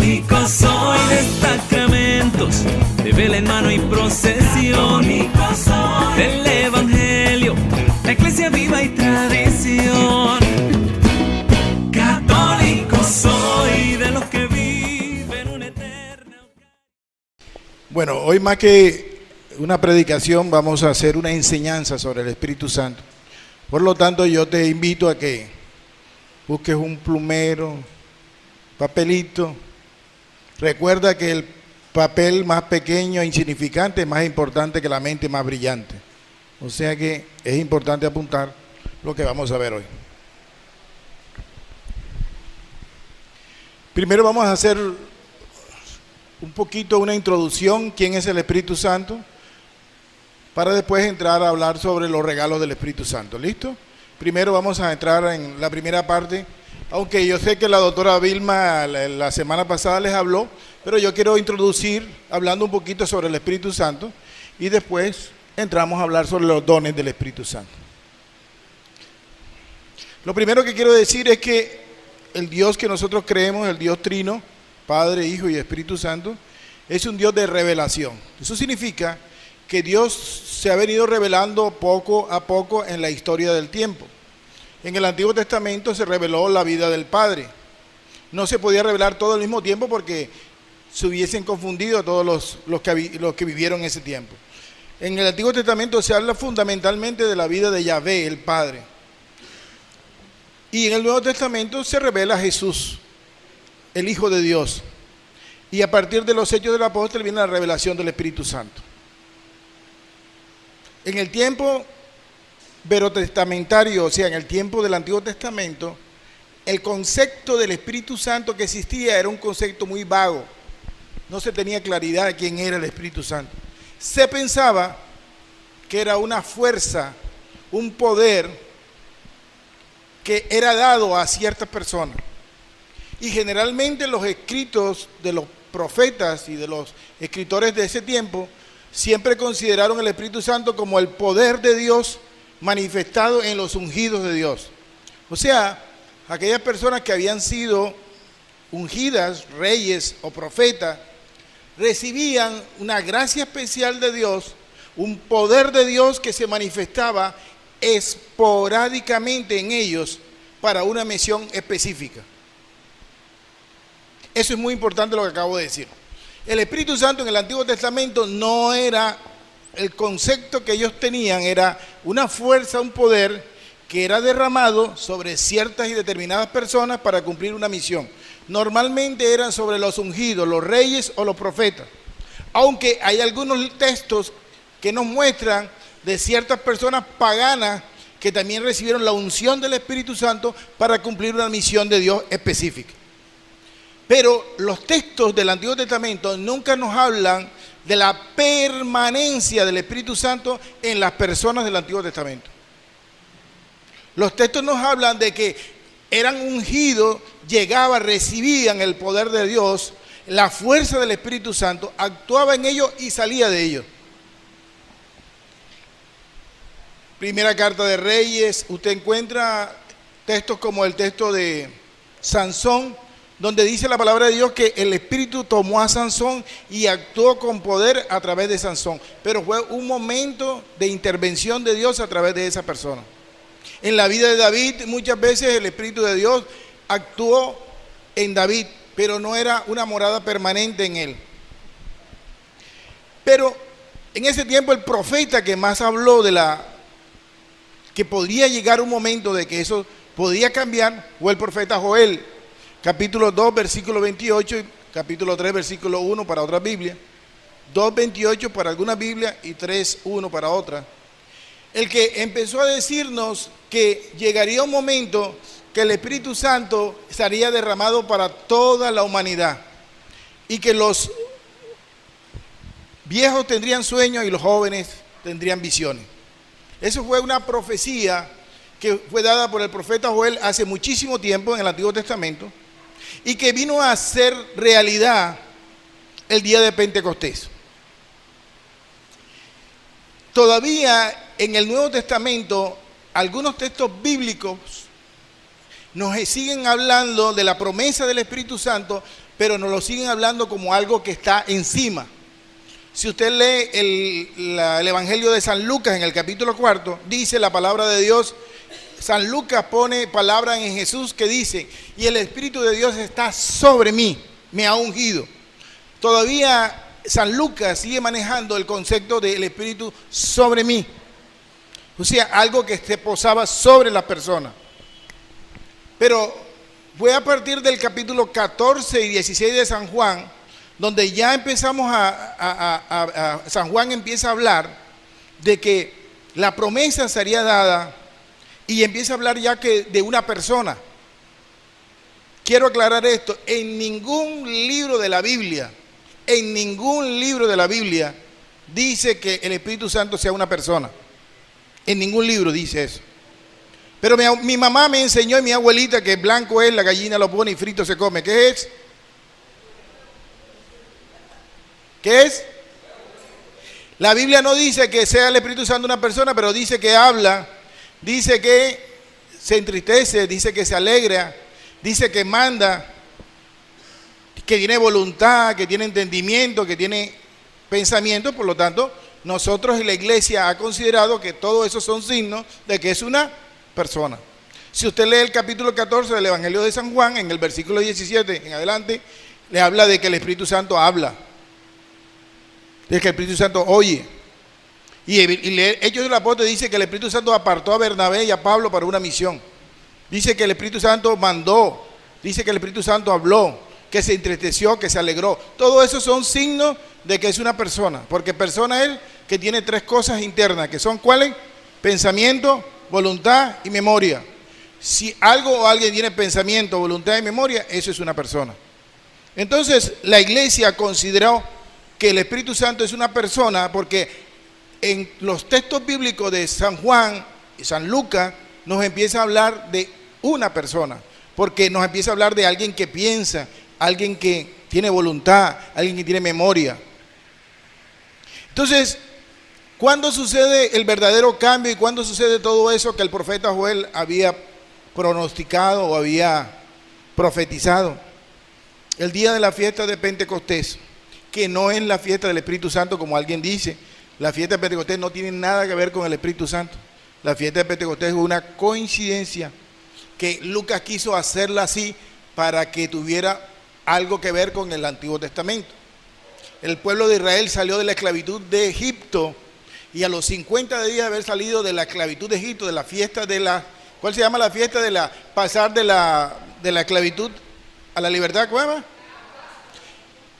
Católico soy de sacramentos, de vela en mano y procesión. Católico soy del Evangelio, la iglesia viva y tradición. Católico soy de los que viven una eterna. Bueno, hoy más que una predicación vamos a hacer una enseñanza sobre el Espíritu Santo. Por lo tanto, yo te invito a que busques un plumero, papelito. Recuerda que el papel más pequeño e insignificante es más importante que la mente más brillante. O sea que es importante apuntar lo que vamos a ver hoy. Primero vamos a hacer un poquito una introducción, quién es el Espíritu Santo, para después entrar a hablar sobre los regalos del Espíritu Santo. ¿Listo? Primero vamos a entrar en la primera parte, aunque yo sé que la doctora Vilma la semana pasada les habló, pero yo quiero introducir hablando un poquito sobre el Espíritu Santo y después entramos a hablar sobre los dones del Espíritu Santo. Lo primero que quiero decir es que el Dios que nosotros creemos, el Dios Trino, Padre, Hijo y Espíritu Santo, es un Dios de revelación. Eso significa que Dios se ha venido revelando poco a poco en la historia del tiempo. En el Antiguo Testamento se reveló la vida del Padre. No se podía revelar todo al mismo tiempo porque se hubiesen confundido todos los que vivieron en ese tiempo. En el Antiguo Testamento se habla fundamentalmente de la vida de Yahvé, el Padre. Y en el Nuevo Testamento se revela Jesús, el Hijo de Dios. Y a partir de los Hechos del Apóstol viene la revelación del Espíritu Santo. En el tiempo veterotestamentario, o sea, en el tiempo del Antiguo Testamento, el concepto del Espíritu Santo que existía era un concepto muy vago. No se tenía claridad de quién era el Espíritu Santo. Se pensaba que era una fuerza, un poder que era dado a ciertas personas. Y generalmente los escritos de los profetas y de los escritores de ese tiempo siempre consideraron el Espíritu Santo como el poder de Dios manifestado en los ungidos de Dios. O sea, aquellas personas que habían sido ungidas, reyes o profetas, recibían una gracia especial de Dios, un poder de Dios que se manifestaba esporádicamente en ellos para una misión específica. Eso es muy importante lo que acabo de decir. El Espíritu Santo en el Antiguo Testamento no era el concepto que ellos tenían, era una fuerza, un poder que era derramado sobre ciertas y determinadas personas para cumplir una misión. Normalmente eran sobre los ungidos, los reyes o los profetas. Aunque hay algunos textos que nos muestran de ciertas personas paganas que también recibieron la unción del Espíritu Santo para cumplir una misión de Dios específica. Pero los textos del Antiguo Testamento nunca nos hablan de la permanencia del Espíritu Santo en las personas del Antiguo Testamento. Los textos nos hablan de que eran ungidos, llegaban, recibían el poder de Dios, la fuerza del Espíritu Santo, actuaba en ellos y salía de ellos. Primera carta de Reyes, usted encuentra textos como el texto de Sansón, donde dice la palabra de Dios que el Espíritu tomó a Sansón y actuó con poder a través de Sansón. Pero fue un momento de intervención de Dios a través de esa persona. En la vida de David, muchas veces el Espíritu de Dios actuó en David, pero no era una morada permanente en él. Pero en ese tiempo el profeta que más habló que podría llegar un momento de que eso podía cambiar fue el profeta Joel. Capítulo 2, versículo 28, y capítulo 3, versículo 1 para otra Biblia, 2:28 para alguna Biblia y 3:1 para otra. El que empezó a decirnos que llegaría un momento que el Espíritu Santo estaría derramado para toda la humanidad y que los viejos tendrían sueños y los jóvenes tendrían visiones. Eso fue una profecía que fue dada por el profeta Joel hace muchísimo tiempo en el Antiguo Testamento y que vino a ser realidad el día de Pentecostés. Todavía en el Nuevo Testamento, algunos textos bíblicos nos siguen hablando de la promesa del Espíritu Santo, pero nos lo siguen hablando como algo que está encima. Si usted lee el Evangelio de San Lucas en el capítulo 4, dice la palabra de Dios, San Lucas pone palabras en Jesús que dice, y el Espíritu de Dios está sobre mí, me ha ungido. Todavía San Lucas sigue manejando el concepto del Espíritu sobre mí. O sea, algo que se posaba sobre la persona. Pero fue a partir del capítulo 14 y 16 de San Juan, donde ya empezamos San Juan empieza a hablar de que la promesa sería dada y empieza a hablar ya que de una persona. Quiero aclarar esto, en ningún libro de la Biblia dice que el Espíritu Santo sea una persona. En ningún libro dice eso. Pero mi mamá me enseñó y mi abuelita que blanco es, la gallina lo pone y frito se come. ¿Qué es? ¿Qué es? La Biblia no dice que sea el Espíritu Santo una persona, pero dice que habla, dice que se entristece, dice que se alegra, dice que manda, que tiene voluntad, que tiene entendimiento, que tiene pensamiento. Por lo tanto, nosotros y la iglesia ha considerado que todo eso son signos de que es una persona. Si usted lee el capítulo 14 del Evangelio de San Juan, en el versículo 17 en adelante, le habla de que el Espíritu Santo habla, de que el Espíritu Santo oye. Y Hechos del Apóstol dice que el Espíritu Santo apartó a Bernabé y a Pablo para una misión. Dice que el Espíritu Santo mandó, dice que el Espíritu Santo habló, que se entristeció, que se alegró. Todo eso son signos de que es una persona, porque persona es que tiene tres cosas internas, que son ¿cuáles? Pensamiento, voluntad y memoria. Si algo o alguien tiene pensamiento, voluntad y memoria, eso es una persona. Entonces, la iglesia consideró que el Espíritu Santo es una persona porque en los textos bíblicos de San Juan y San Lucas nos empieza a hablar de una persona, porque nos empieza a hablar de alguien que piensa, alguien que tiene voluntad, alguien que tiene memoria. Entonces, ¿cuándo sucede el verdadero cambio y cuándo sucede todo eso que el profeta Joel había pronosticado o había profetizado? El día de la fiesta de Pentecostés, que no es la fiesta del Espíritu Santo como alguien dice. La fiesta de Pentecostés no tiene nada que ver con el Espíritu Santo. La fiesta de Pentecostés es una coincidencia que Lucas quiso hacerla así para que tuviera algo que ver con el Antiguo Testamento. El pueblo de Israel salió de la esclavitud de Egipto y a los 50 días de haber salido de la esclavitud de Egipto, de la fiesta de la, ¿cuál se llama la fiesta de la, pasar de la esclavitud a la libertad? ¿Cómo?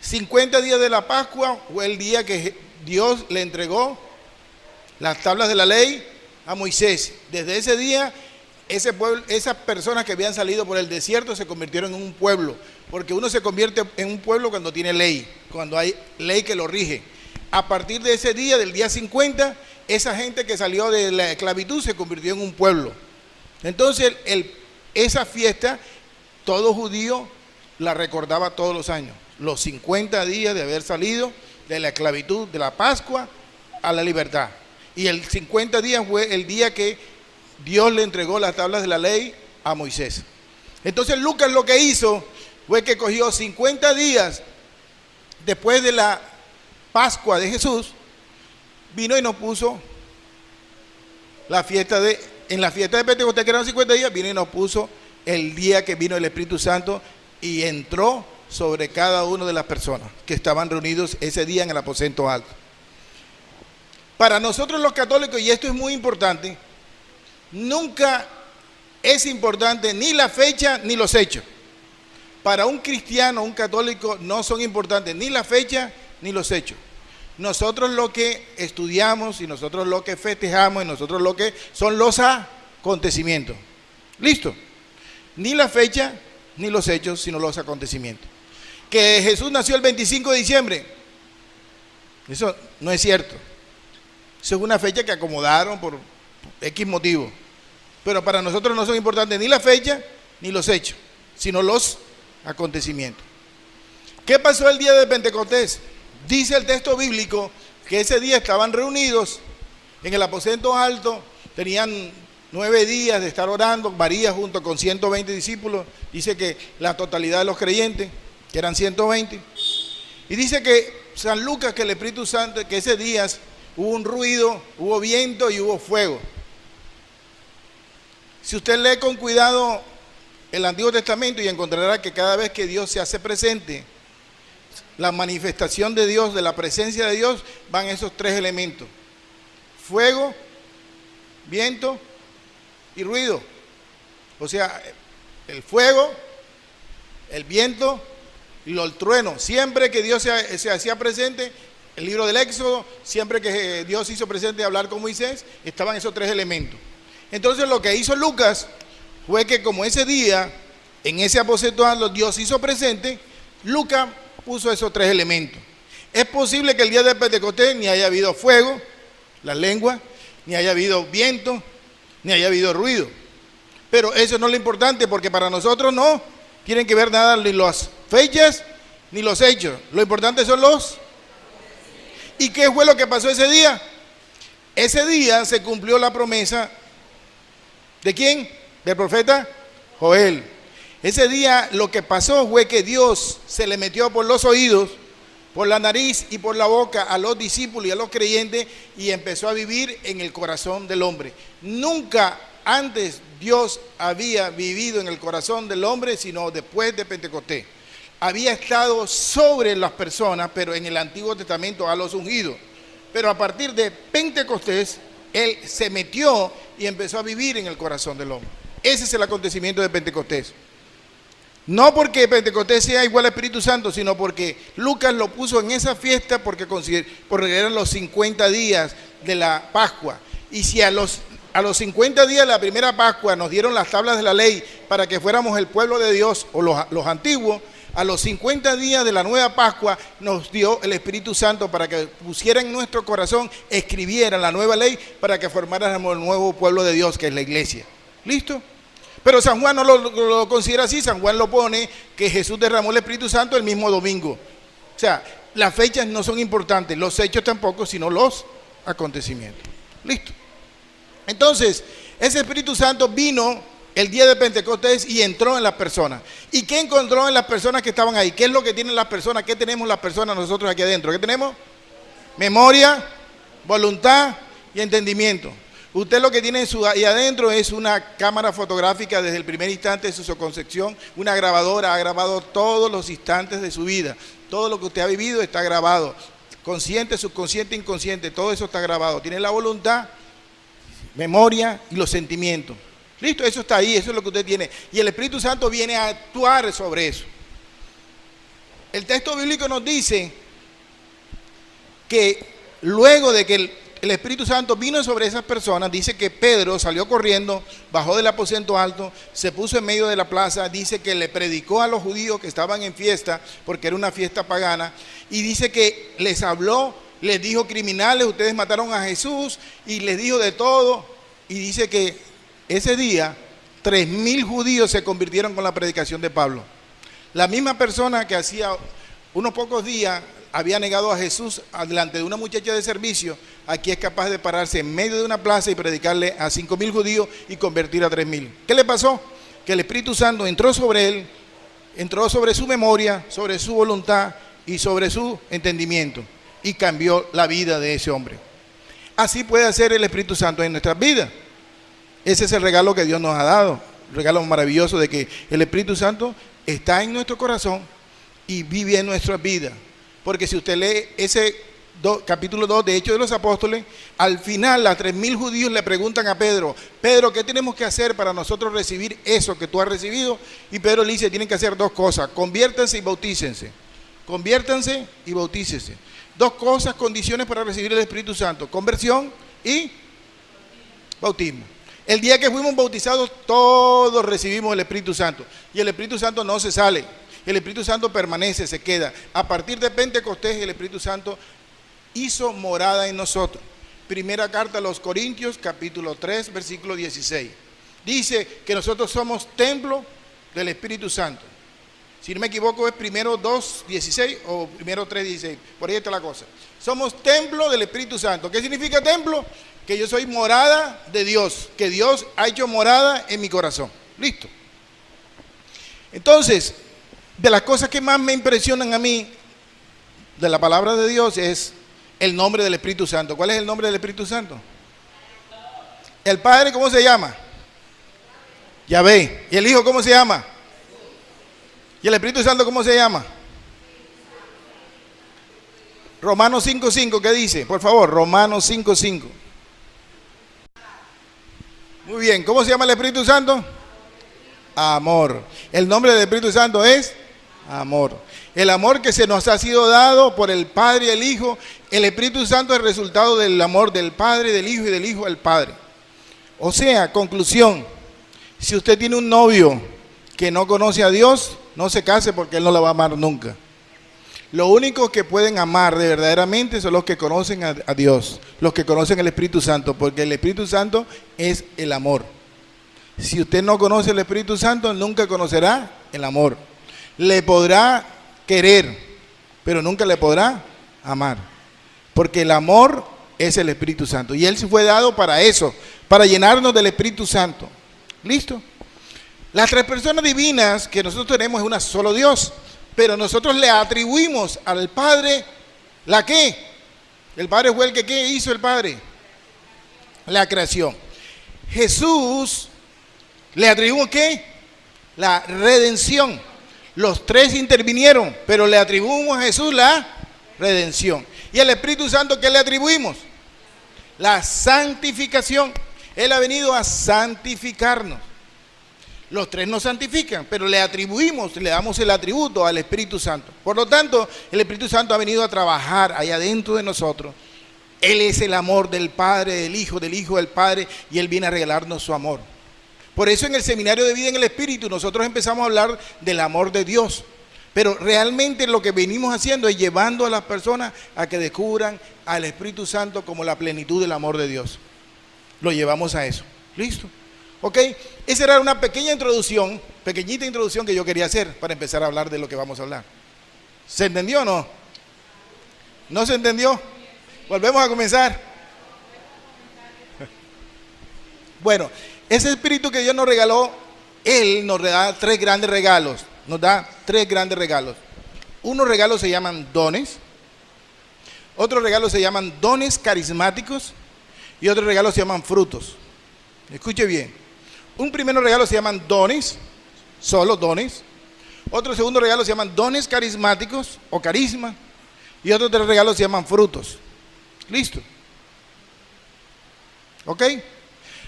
50 días de la Pascua fue el día que Dios le entregó las tablas de la ley a Moisés. Desde ese día, ese pueblo, esas personas que habían salido por el desierto se convirtieron en un pueblo, porque uno se convierte en un pueblo cuando tiene ley, cuando hay ley que lo rige. A partir de ese día, del día 50, esa gente que salió de la esclavitud se convirtió en un pueblo. Entonces, esa fiesta, todo judío la recordaba todos los años. Los 50 días de haber salido de la esclavitud, de la Pascua a la libertad. Y el 50 días fue el día que Dios le entregó las tablas de la ley a Moisés. Entonces Lucas lo que hizo fue que cogió 50 días después de la Pascua de Jesús, vino y nos puso la fiesta en la fiesta de Pentecostés, que eran 50 días, vino y nos puso el día que vino el Espíritu Santo y entró sobre cada una de las personas que estaban reunidos ese día en el aposento alto. Para nosotros los católicos, y esto es muy importante, nunca es importante ni la fecha ni los hechos. Para un cristiano, un católico, no son importantes ni la fecha ni los hechos. Nosotros lo que estudiamos y nosotros lo que festejamos y nosotros lo que son los acontecimientos. ¿Listo? Ni la fecha ni los hechos, sino los acontecimientos. Que Jesús nació el 25 de diciembre, eso no es cierto. Eso es una fecha que acomodaron por X motivo. Pero para nosotros no son importantes ni la fecha ni los hechos, sino los acontecimientos. ¿Qué pasó el día de Pentecostés? Dice el texto bíblico que ese día estaban reunidos en el aposento alto, tenían 9 días de estar orando, María junto con 120 discípulos, dice que la totalidad de los creyentes, que eran 120, y dice que San Lucas, que el Espíritu Santo, que ese día hubo un ruido, hubo viento y hubo fuego. Si usted lee con cuidado el Antiguo Testamento y encontrará que cada vez que Dios se hace presente, la manifestación de Dios, de la presencia de Dios, van esos 3 elementos: fuego, viento y ruido. O sea, el fuego, el viento y el trueno. Siempre que Dios se hacía presente, el libro del Éxodo, siempre que Dios hizo presente hablar con Moisés, estaban esos 3 elementos. Entonces lo que hizo Lucas fue que, como ese día, en ese aposento alto, Dios hizo presente, Lucas puso esos 3 elementos. Es posible que el día de Pentecostés ni haya habido fuego, la lengua, ni haya habido viento, ni haya habido ruido. Pero eso no es lo importante, porque para nosotros no tienen que ver nada ni las fechas ni los hechos. Lo importante son los... ¿Y qué fue lo que pasó ese día? Ese día se cumplió la promesa ¿de quién? Del profeta Joel. Ese día lo que pasó fue que Dios se le metió por los oídos, por la nariz y por la boca a los discípulos y a los creyentes, y empezó a vivir en el corazón del hombre. Nunca antes Dios había vivido en el corazón del hombre, sino después de Pentecostés. Había estado sobre las personas, pero en el Antiguo Testamento a los ungidos. Pero a partir de Pentecostés, Él se metió y empezó a vivir en el corazón del hombre. Ese es el acontecimiento de Pentecostés. No porque Pentecostés sea igual al Espíritu Santo, sino porque Lucas lo puso en esa fiesta porque eran los 50 días de la Pascua. Y si a los 50 días de la primera Pascua nos dieron las tablas de la ley para que fuéramos el pueblo de Dios, o los antiguos, a los 50 días de la nueva Pascua nos dio el Espíritu Santo para que pusiera en nuestro corazón, escribiera la nueva ley para que formáramos el nuevo pueblo de Dios, que es la iglesia. ¿Listo? Pero San Juan no lo considera así. San Juan lo pone que Jesús derramó el Espíritu Santo el mismo domingo. O sea, las fechas no son importantes, los hechos tampoco, sino los acontecimientos. ¿Listo? Entonces, ese Espíritu Santo vino el día de Pentecostés y entró en las personas. ¿Y qué encontró en las personas que estaban ahí? ¿Qué es lo que tienen las personas? ¿Qué tenemos las personas nosotros aquí adentro? ¿Qué tenemos? Memoria, voluntad y entendimiento. Usted lo que tiene ahí adentro es una cámara fotográfica desde el primer instante de su concepción, una grabadora, ha grabado todos los instantes de su vida. Todo lo que usted ha vivido está grabado. Consciente, subconsciente, inconsciente, todo eso está grabado. Tiene la voluntad, memoria y los sentimientos. Listo, eso está ahí, eso es lo que usted tiene. Y el Espíritu Santo viene a actuar sobre eso. El texto bíblico nos dice que luego de que el Espíritu Santo vino sobre esas personas, dice que Pedro salió corriendo, bajó del aposento alto, se puso en medio de la plaza, dice que le predicó a los judíos que estaban en fiesta, porque era una fiesta pagana, y dice que les habló, les dijo: criminales, ustedes mataron a Jesús, y les dijo de todo, y dice que ese día 3,000 judíos se convirtieron con la predicación de Pablo. La misma persona que hacía unos pocos días había negado a Jesús delante de una muchacha de servicio, aquí es capaz de pararse en medio de una plaza y predicarle a 5,000 judíos y convertir a 3,000. ¿Qué le pasó? Que el Espíritu Santo entró sobre él, entró sobre su memoria, sobre su voluntad y sobre su entendimiento, y cambió la vida de ese hombre. Así puede hacer el Espíritu Santo en nuestras vidas. Ese es el regalo que Dios nos ha dado, el regalo maravilloso de que el Espíritu Santo está en nuestro corazón y vive en nuestras vidas. Porque si usted lee ese capítulo 2 de Hechos de los Apóstoles, al final a 3,000 judíos le preguntan a Pedro: Pedro, ¿qué tenemos que hacer para nosotros recibir eso que tú has recibido? Y Pedro le dice: tienen que hacer 2 cosas, conviértanse y bautícense. Conviértanse y bautícense. 2 cosas, condiciones para recibir el Espíritu Santo: conversión y bautismo. El día que fuimos bautizados, todos recibimos el Espíritu Santo. Y el Espíritu Santo no se sale. El Espíritu Santo permanece, se queda. A partir de Pentecostés, el Espíritu Santo hizo morada en nosotros. Primera carta a los Corintios, capítulo 3, versículo 16. Dice que nosotros somos templo del Espíritu Santo. Si no me equivoco es primero 2:16 o primero 3:16. Por ahí está la cosa. Somos templo del Espíritu Santo. ¿Qué significa templo? Que yo soy morada de Dios, que Dios ha hecho morada en mi corazón. Listo. Entonces, de las cosas que más me impresionan a mí de la palabra de Dios es el nombre del Espíritu Santo. ¿Cuál es el nombre del Espíritu Santo? El Padre, ¿cómo se llama? Yahvé. ¿Y el Hijo cómo se llama? ¿Y el Espíritu Santo cómo se llama? Romanos 5:5, ¿qué dice? Por favor, Romanos 5:5. Muy bien, ¿cómo se llama el Espíritu Santo? Amor. El nombre del Espíritu Santo es amor. El amor que se nos ha sido dado por el Padre y el Hijo. El Espíritu Santo es el resultado del amor del Padre, del Hijo y del Hijo al Padre. O sea, conclusión, si usted tiene un novio que no conoce a Dios, no se case porque él no la va a amar nunca. Lo único que pueden amar de verdaderamente son los que conocen a Dios, los que conocen el Espíritu Santo, porque el Espíritu Santo es el amor. Si usted no conoce el Espíritu Santo, nunca conocerá el amor. Le podrá querer, pero nunca le podrá amar, porque el amor es el Espíritu Santo y Él se fue dado para eso, para llenarnos del Espíritu Santo. ¿Listo? Las tres personas divinas que nosotros tenemos es un solo Dios, pero nosotros le atribuimos al Padre ¿la qué? El Padre fue el que ¿qué hizo el Padre? La creación. Jesús le atribuimos ¿qué? La redención. Los tres intervinieron, pero le atribuimos a Jesús la redención. ¿Y al Espíritu Santo qué le atribuimos? La santificación. Él ha venido a santificarnos. Los tres nos santifican, pero le atribuimos, le damos el atributo al Espíritu Santo. Por lo tanto, el Espíritu Santo ha venido a trabajar allá dentro de nosotros. Él es el amor del Padre, del Hijo del Padre, y Él viene a regalarnos su amor. Por eso en el seminario de vida en el Espíritu nosotros empezamos a hablar del amor de Dios. Pero realmente lo que venimos haciendo es llevando a las personas a que descubran al Espíritu Santo como la plenitud del amor de Dios. Lo llevamos a eso. ¿Listo? ¿Ok? Esa era una pequeña introducción, pequeñita introducción que yo quería hacer para empezar a hablar de lo que vamos a hablar. ¿Se entendió o no? ¿No se entendió? Volvemos a comenzar. Bueno, ese espíritu que Dios nos regaló, Él nos da tres grandes regalos. Nos da tres grandes regalos. Unos regalos se llaman dones. Otros regalos se llaman dones carismáticos. Y otros regalos se llaman frutos. Escuche bien. Un primer regalo se llaman dones, solo dones. Otro segundo regalo se llaman dones carismáticos o carisma. Y otros tres regalos se llaman frutos. ¿Listo? ¿Ok?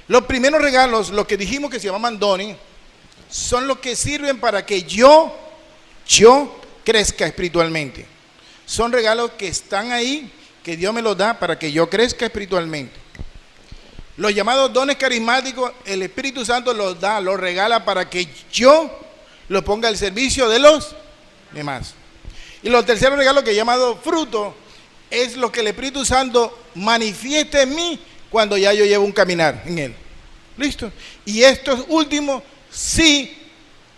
Los primeros regalos, los que dijimos que se llamaban dones, son los que sirven para que yo crezca espiritualmente. Son regalos que están ahí, que Dios me los da para que yo crezca espiritualmente. Los llamados dones carismáticos, el Espíritu Santo los da, los regala para que yo los ponga al servicio de los demás. Y los terceros regalos que he llamado fruto, es lo que el Espíritu Santo manifiesta en mí cuando ya yo llevo un caminar en Él. ¿Listo? Y estos últimos sí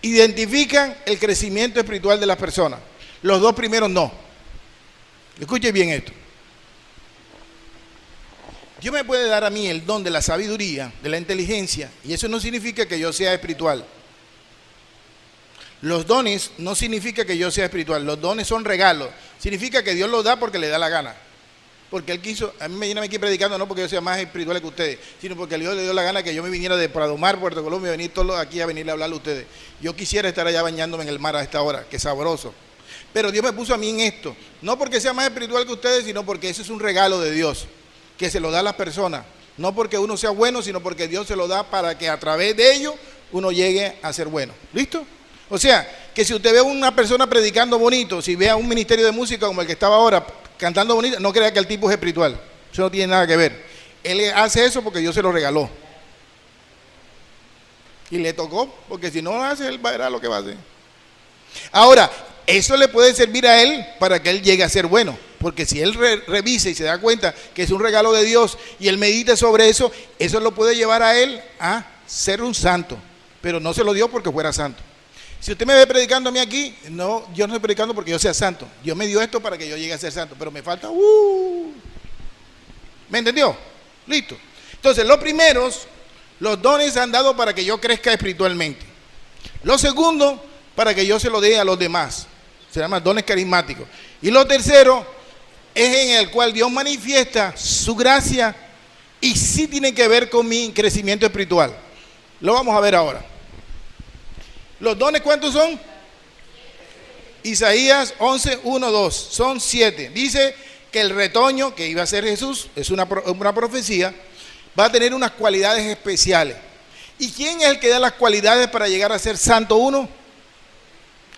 identifican el crecimiento espiritual de las personas. Los dos primeros no. Escuche bien esto. Dios me puede dar a mí el don de la sabiduría, de la inteligencia, y eso no significa que yo sea espiritual. Los dones no significa que yo sea espiritual, los dones son regalos. Significa que Dios los da porque le da la gana. Porque Él quiso, a mí me viene aquí predicando no porque yo sea más espiritual que ustedes, sino porque Dios le dio la gana que yo me viniera de Prado Mar, Puerto Colombia, venir todos aquí a venirle a hablarle a ustedes. Yo quisiera estar allá bañándome en el mar a esta hora, que sabroso. Pero Dios me puso a mí en esto, no porque sea más espiritual que ustedes, sino porque eso es un regalo de Dios, que se lo da a las personas. No porque uno sea bueno, sino porque Dios se lo da para que a través de ello uno llegue a ser bueno. ¿Listo? O sea, que si usted ve a una persona predicando bonito, si ve a un ministerio de música como el que estaba ahora, cantando bonito, no crea que el tipo es espiritual. Eso no tiene nada que ver. Él hace eso porque Dios se lo regaló. Y le tocó, porque si no lo hace, él verá lo que va a hacer. Ahora, eso le puede servir a él para que él llegue a ser bueno. Porque si él revisa y se da cuenta que es un regalo de Dios y él medita sobre eso, eso lo puede llevar a él a ser un santo. Pero no se lo dio porque fuera santo. Si usted me ve predicando a mí aquí, no, yo no estoy predicando porque yo sea santo. Dios me dio esto para que yo llegue a ser santo, pero me falta. ¿Me entendió? Listo. Entonces, los primeros, los dones han dado para que yo crezca espiritualmente. Lo segundo, para que yo se lo dé a los demás. Se llama dones carismáticos. Y lo tercero es en el cual Dios manifiesta su gracia y sí tiene que ver con mi crecimiento espiritual. Lo vamos a ver ahora. ¿Los dones cuántos son? Isaías 11, 1, 2. Son 7. Dice que el retoño que iba a ser Jesús, es una profecía, va a tener unas cualidades especiales. ¿Y quién es el que da las cualidades para llegar a ser santo uno?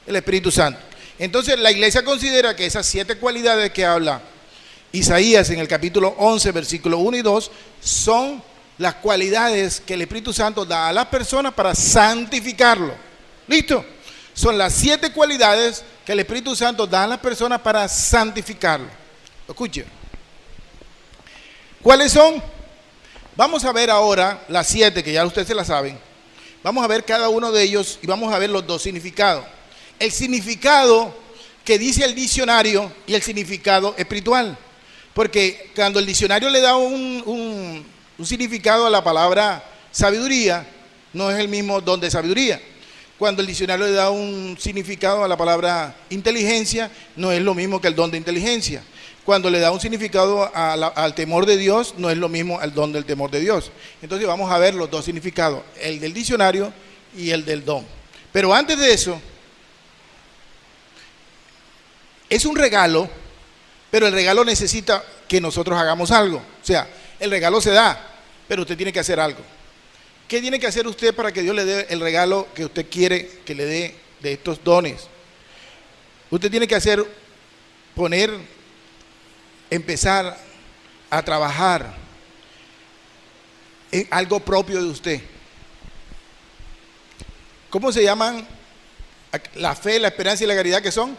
El Espíritu Santo. Entonces la iglesia considera que esas 7 cualidades que habla Isaías en el capítulo 11, versículos 1 y 2, son las cualidades que el Espíritu Santo da a las personas para santificarlo. ¿Listo? Son las 7 cualidades que el Espíritu Santo da a las personas para santificarlo. Escuche. ¿Cuáles son? Vamos a ver ahora las 7, que ya ustedes se las saben. Vamos a ver cada uno de ellos y vamos a ver los 2 significados. El significado que dice el diccionario y el significado espiritual. Porque cuando el diccionario le da un significado a la palabra sabiduría, no es el mismo don de sabiduría. Cuando el diccionario le da un significado a la palabra inteligencia, no es lo mismo que el don de inteligencia. Cuando le da un significado al temor de Dios, no es lo mismo al don del temor de Dios. Entonces vamos a ver los 2 significados, el del diccionario y el del don. Pero antes de eso, es un regalo, pero el regalo necesita que nosotros hagamos algo. O sea, el regalo se da, pero usted tiene que hacer algo. ¿Qué tiene que hacer usted para que Dios le dé el regalo que usted quiere que le dé de estos dones? Usted tiene que empezar a trabajar en algo propio de usted. ¿Cómo se llaman la fe, la esperanza y la caridad que son?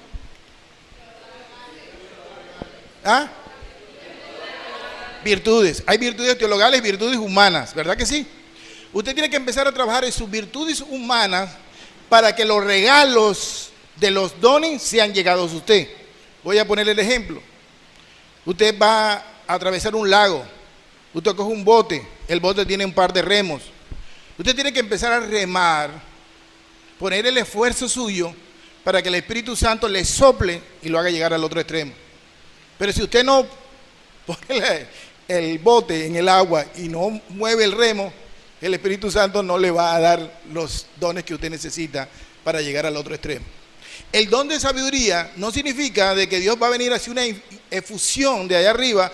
¿Ah? Virtudes. Hay virtudes teologales y virtudes humanas, ¿verdad que sí? Usted tiene que empezar a trabajar en sus virtudes humanas para que los regalos de los dones sean llegados a usted. Voy a ponerle el ejemplo. Usted va a atravesar un lago, usted coge un bote, el bote tiene un par de remos. Usted tiene que empezar a remar, poner el esfuerzo suyo para que el Espíritu Santo le sople y lo haga llegar al otro extremo. Pero si usted no pone el bote en el agua y no mueve el remo, el Espíritu Santo no le va a dar los dones que usted necesita para llegar al otro extremo. El don de sabiduría no significa de que Dios va a venir hacia una efusión de allá arriba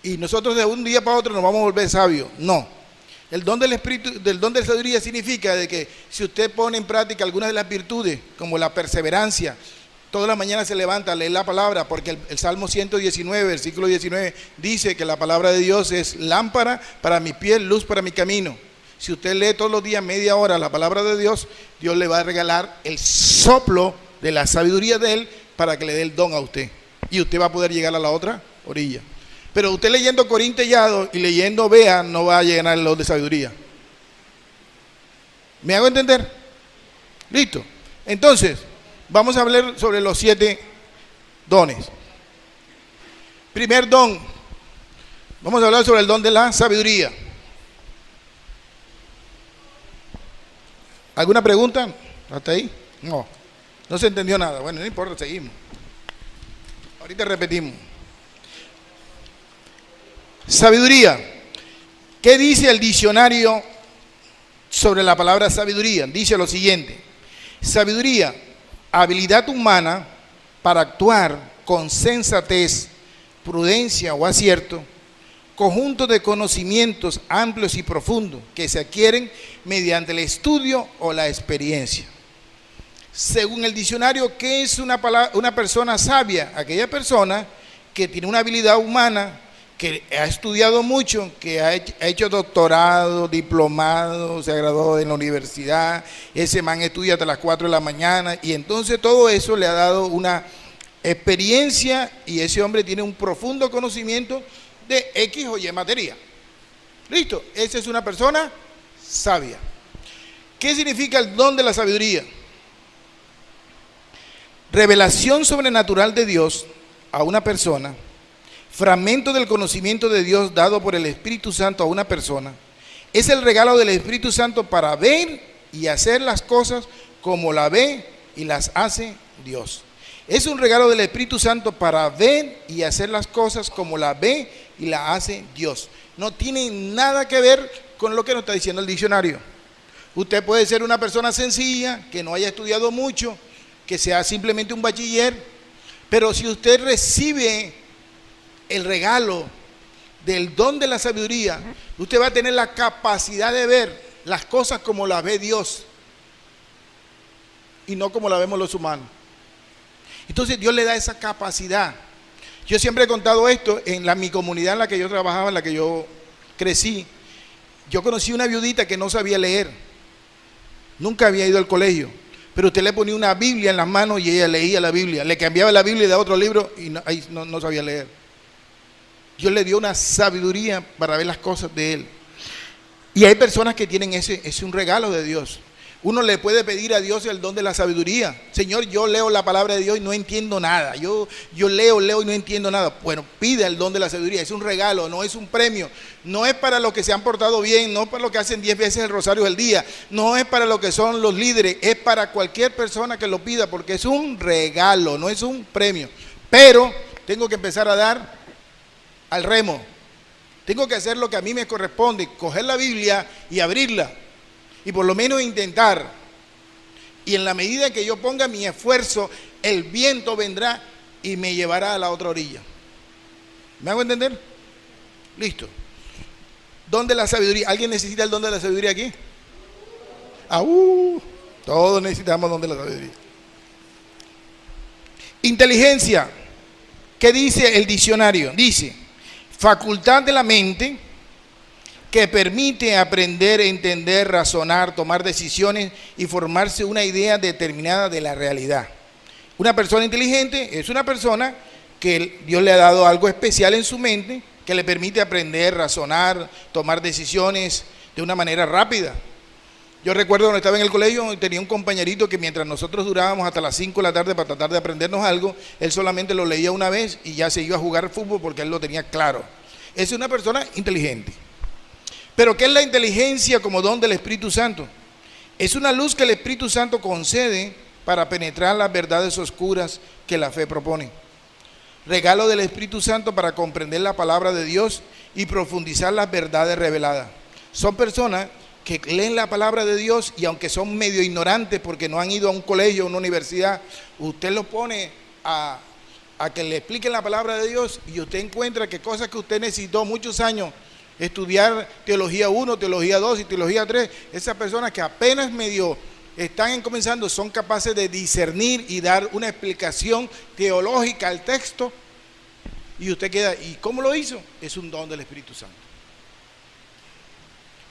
y nosotros de un día para otro nos vamos a volver sabios. No. El don del Espíritu, del don de sabiduría significa de que si usted pone en práctica algunas de las virtudes, como la perseverancia, todas las mañanas se levanta a leer la palabra, porque el Salmo 119, versículo 19, dice que la palabra de Dios es lámpara para mi pies, luz para mi camino. Si usted lee todos los días media hora la palabra de Dios, Dios le va a regalar el soplo de la sabiduría de Él para que le dé el don a usted. Y usted va a poder llegar a la otra orilla. Pero usted leyendo Corín Tellado y leyendo Bea no va a llegar al don de sabiduría. ¿Me hago entender? Listo. Entonces, vamos a hablar sobre los 7 dones. Primer don. Vamos a hablar sobre el don de la sabiduría. ¿Alguna pregunta? ¿Hasta ahí? No. No se entendió nada. Bueno, no importa, seguimos. Ahorita repetimos. Sabiduría. ¿Qué dice el diccionario sobre la palabra sabiduría? Dice lo siguiente. Sabiduría, habilidad humana para actuar con sensatez, prudencia o acierto, conjunto de conocimientos amplios y profundos que se adquieren mediante el estudio o la experiencia. Según el diccionario, ¿qué es una persona sabia? Aquella persona que tiene una habilidad humana, que ha estudiado mucho, que ha hecho doctorado, diplomado, se graduó en la universidad, ese man estudia hasta las 4 de la mañana, y entonces todo eso le ha dado una experiencia, y ese hombre tiene un profundo conocimiento de X o Y materia. ¿Listo? Esa es una persona sabia. ¿Qué significa el don de la sabiduría? Revelación sobrenatural de Dios a una persona, fragmento del conocimiento de Dios dado por el Espíritu Santo a una persona. Es el regalo del Espíritu Santo para ver y hacer las cosas como la ve y las hace Dios. Es un regalo del Espíritu Santo para ver y hacer las cosas como la ve y las hace Dios. No tiene nada que ver con lo que nos está diciendo el diccionario. Usted puede ser una persona sencilla, que no haya estudiado mucho, que sea simplemente un bachiller, pero si usted recibe el regalo del don de la sabiduría, usted va a tener la capacidad de ver las cosas como las ve Dios y no como las vemos los humanos. Entonces Dios le da esa capacidad. Yo siempre he contado esto en mi comunidad en la que yo trabajaba, en la que yo crecí. Yo conocí una viudita que no sabía leer, nunca había ido al colegio, pero usted le ponía una Biblia en las manos y ella leía la Biblia, le cambiaba la Biblia y daba otro libro y no sabía leer. Dios le dio una sabiduría para ver las cosas de Él. Y hay personas que tienen ese un regalo de Dios. Uno le puede pedir a Dios el don de la sabiduría. Señor, yo leo la palabra de Dios y no entiendo nada. Yo leo y no entiendo nada. Bueno, pide el don de la sabiduría. Es un regalo, no es un premio. No es para los que se han portado bien, no es para los que hacen 10 veces el rosario al día. No es para los que son los líderes. Es para cualquier persona que lo pida porque es un regalo, no es un premio. Pero tengo que empezar a dar al remo. Tengo que hacer lo que a mí me corresponde, coger la Biblia y abrirla. Y por lo menos intentar. Y en la medida que yo ponga mi esfuerzo, el viento vendrá y me llevará a la otra orilla. ¿Me hago entender? Listo. Don de la sabiduría. ¿Alguien necesita el don de la sabiduría aquí? Todos necesitamos don de la sabiduría. Inteligencia. ¿Qué dice el diccionario? Dice, facultad de la mente que permite aprender, entender, razonar, tomar decisiones y formarse una idea determinada de la realidad. Una persona inteligente es una persona que Dios le ha dado algo especial en su mente que le permite aprender, razonar, tomar decisiones de una manera rápida. Yo recuerdo cuando estaba en el colegio, tenía un compañerito que mientras nosotros durábamos hasta las 5 de la tarde para tratar de aprendernos algo, él solamente lo leía una vez y ya se iba a jugar fútbol porque él lo tenía claro. Es una persona inteligente. Pero ¿qué es la inteligencia como don del Espíritu Santo? Es una luz que el Espíritu Santo concede para penetrar las verdades oscuras que la fe propone. Regalo del Espíritu Santo para comprender la palabra de Dios y profundizar las verdades reveladas. Son personas que leen la palabra de Dios y aunque son medio ignorantes porque no han ido a un colegio o una universidad, usted los pone a que le expliquen la palabra de Dios y usted encuentra que cosas que usted necesitó muchos años estudiar teología 1, teología 2 y teología 3, esas personas que apenas medio están comenzando son capaces de discernir y dar una explicación teológica al texto y usted queda, ¿y cómo lo hizo? Es un don del Espíritu Santo.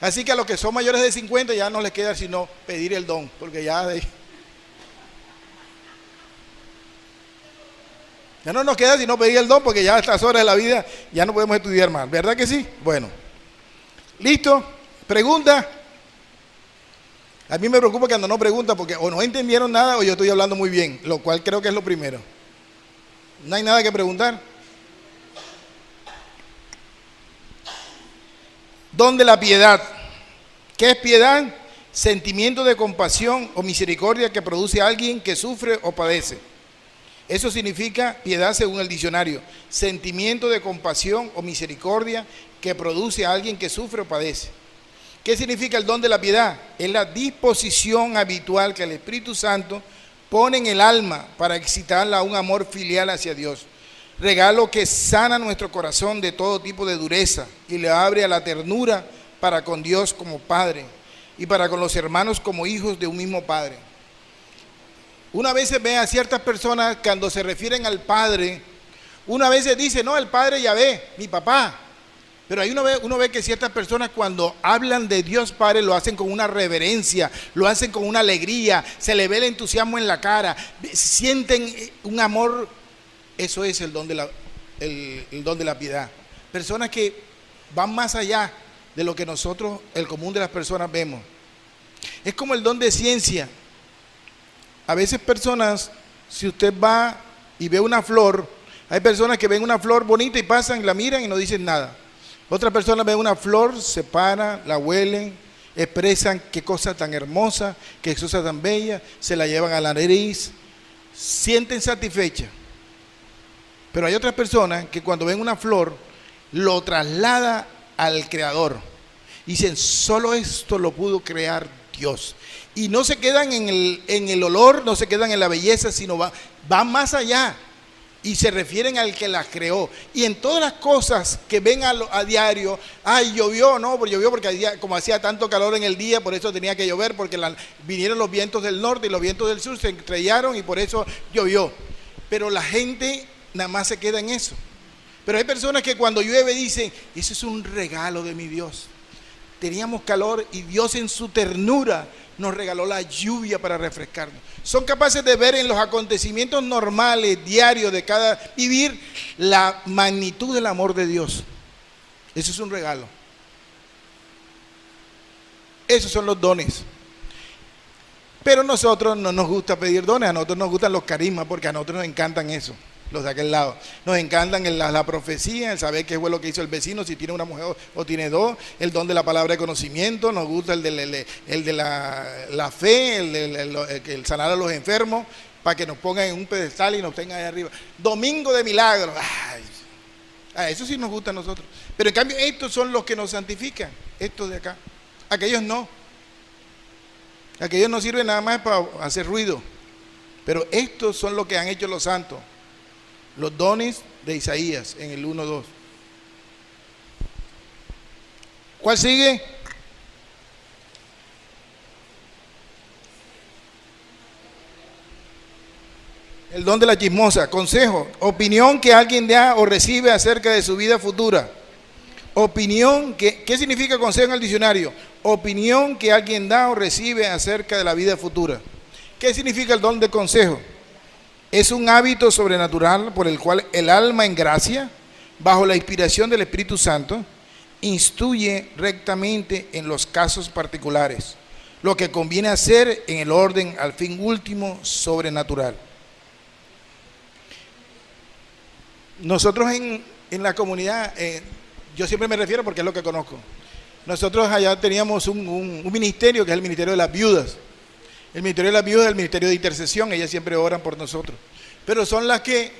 Así que a los que son mayores de 50 ya no les queda sino pedir el don, porque ya no nos queda sino pedir el don, porque ya a estas horas de la vida ya no podemos estudiar más, ¿verdad que sí? Bueno, ¿listo? ¿Pregunta? A mí me preocupa cuando no preguntan, porque o no entendieron nada o yo estoy hablando muy bien, lo cual creo que es lo primero. ¿No hay nada que preguntar? Don de la piedad. ¿Qué es piedad? Sentimiento de compasión o misericordia que produce a alguien que sufre o padece. Eso significa piedad según el diccionario. Sentimiento de compasión o misericordia que produce a alguien que sufre o padece. ¿Qué significa el don de la piedad? Es la disposición habitual que el Espíritu Santo pone en el alma para excitarla a un amor filial hacia Dios. Regalo que sana nuestro corazón de todo tipo de dureza y le abre a la ternura para con Dios como Padre y para con los hermanos como hijos de un mismo Padre. Una vez se ve a ciertas personas cuando se refieren al Padre, una vez se dice, no, el Padre Yahvé, mi papá. Pero ahí uno ve que ciertas personas cuando hablan de Dios Padre lo hacen con una reverencia, lo hacen con una alegría, se le ve el entusiasmo en la cara, sienten un amor. Eso es el don de la piedad. Personas que van más allá de lo que nosotros, el común de las personas, vemos. Es como el don de ciencia. A veces personas, si usted va y ve una flor, hay personas que ven una flor bonita y pasan, la miran y no dicen nada. Otras personas ven una flor, se paran, la huelen, expresan qué cosa tan hermosa, qué cosa tan bella, se la llevan a la nariz, sienten satisfecha. Pero hay otras personas que cuando ven una flor, lo traslada al Creador. Dicen, solo esto lo pudo crear Dios. Y no se quedan en el olor, no se quedan en la belleza, sino van más allá. Y se refieren al que las creó. Y en todas las cosas que ven a diario, ay, llovió, no, llovió porque como hacía tanto calor en el día, por eso tenía que llover, porque vinieron los vientos del norte y los vientos del sur se estrellaron y por eso llovió. Pero la gente nada más se queda en eso. Pero hay personas que cuando llueve dicen, eso es un regalo de mi Dios. Teníamos calor y Dios en su ternura nos regaló la lluvia para refrescarnos. Son capaces de ver en los acontecimientos normales, diarios de cada vivir, la magnitud del amor de Dios. Eso es un regalo. Esos son los dones. Pero a nosotros no nos gusta pedir dones, a nosotros nos gustan los carismas, porque a nosotros nos encantan eso, los de aquel lado. Nos encantan la profecía, el saber qué fue lo que hizo el vecino, si tiene una mujer o tiene dos, el don de la palabra de conocimiento, nos gusta el de la fe, el sanar a los enfermos, para que nos pongan en un pedestal y nos tengan ahí arriba. Domingo de milagros, eso sí nos gusta a nosotros. Pero en cambio estos son los que nos santifican, estos de acá. Aquellos no. Aquellos no sirven nada más para hacer ruido. Pero estos son los que han hecho los santos. Los dones de Isaías en el 1:2. ¿Cuál sigue? El don de la chismosa. Consejo, opinión que alguien da o recibe acerca de su vida futura. Opinión, ¿qué significa consejo en el diccionario? Opinión que alguien da o recibe acerca de la vida futura. ¿Qué significa el don de consejo? Es un hábito sobrenatural por el cual el alma en gracia, bajo la inspiración del Espíritu Santo, instruye rectamente en los casos particulares, lo que conviene hacer en el orden al fin último sobrenatural. Nosotros en la comunidad, yo siempre me refiero porque es lo que conozco. Nosotros allá teníamos un ministerio que es el ministerio de las viudas. El ministerio de las viudas es el ministerio de intercesión, ellas siempre oran por nosotros. Pero son las que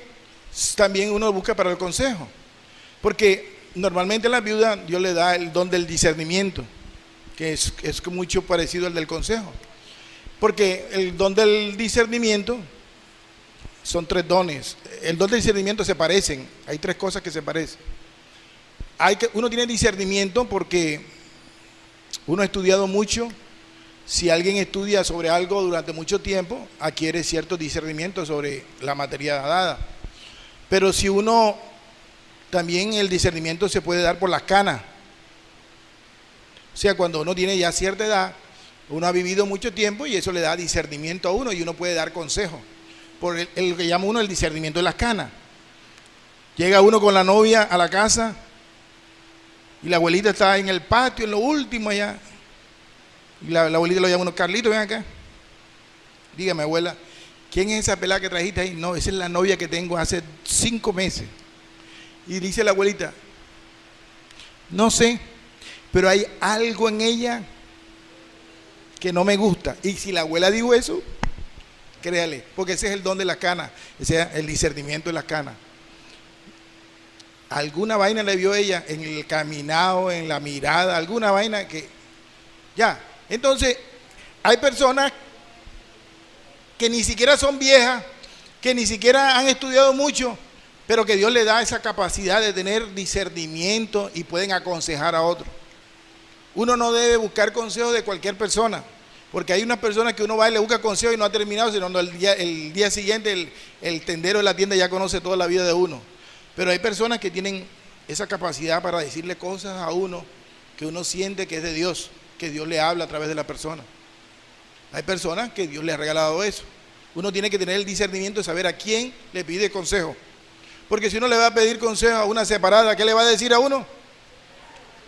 también uno busca para el consejo. Porque normalmente a las viudas Dios le da el don del discernimiento, que es mucho parecido al del consejo. Porque el don del discernimiento son 3 dones. El don del discernimiento se parecen, hay 3 cosas que se parecen. Uno tiene discernimiento porque uno ha estudiado mucho. Si alguien estudia sobre algo durante mucho tiempo, adquiere cierto discernimiento sobre la materia dada. Pero si uno, también el discernimiento se puede dar por las canas. O sea, cuando uno tiene ya cierta edad, uno ha vivido mucho tiempo y eso le da discernimiento a uno y uno puede dar consejo. Por el que llama uno el discernimiento de las canas. Llega uno con la novia a la casa y la abuelita está en el patio, en lo último allá. Y la abuelita lo llama uno, Carlito, ven acá. Dígame, abuela, ¿quién es esa pelada que trajiste ahí? No, esa es la novia que tengo hace 5 meses. Y dice la abuelita, no sé, pero hay algo en ella que no me gusta. Y si la abuela dijo eso, créale, porque ese es el don de las canas, ese es el discernimiento de las canas. Alguna vaina le vio ella en el caminado, en la mirada, alguna vaina que ya. Entonces, hay personas que ni siquiera son viejas, que ni siquiera han estudiado mucho, pero que Dios le da esa capacidad de tener discernimiento y pueden aconsejar a otros. Uno no debe buscar consejos de cualquier persona, porque hay unas personas que uno va y le busca consejos y no ha terminado, sino el día siguiente el tendero de la tienda ya conoce toda la vida de uno. Pero hay personas que tienen esa capacidad para decirle cosas a uno que uno siente que es de Dios, que Dios le habla a través de la persona. Hay personas que Dios le ha regalado eso. Uno tiene que tener el discernimiento de saber a quién le pide consejo. Porque si uno le va a pedir consejo a una separada, ¿qué le va a decir a uno?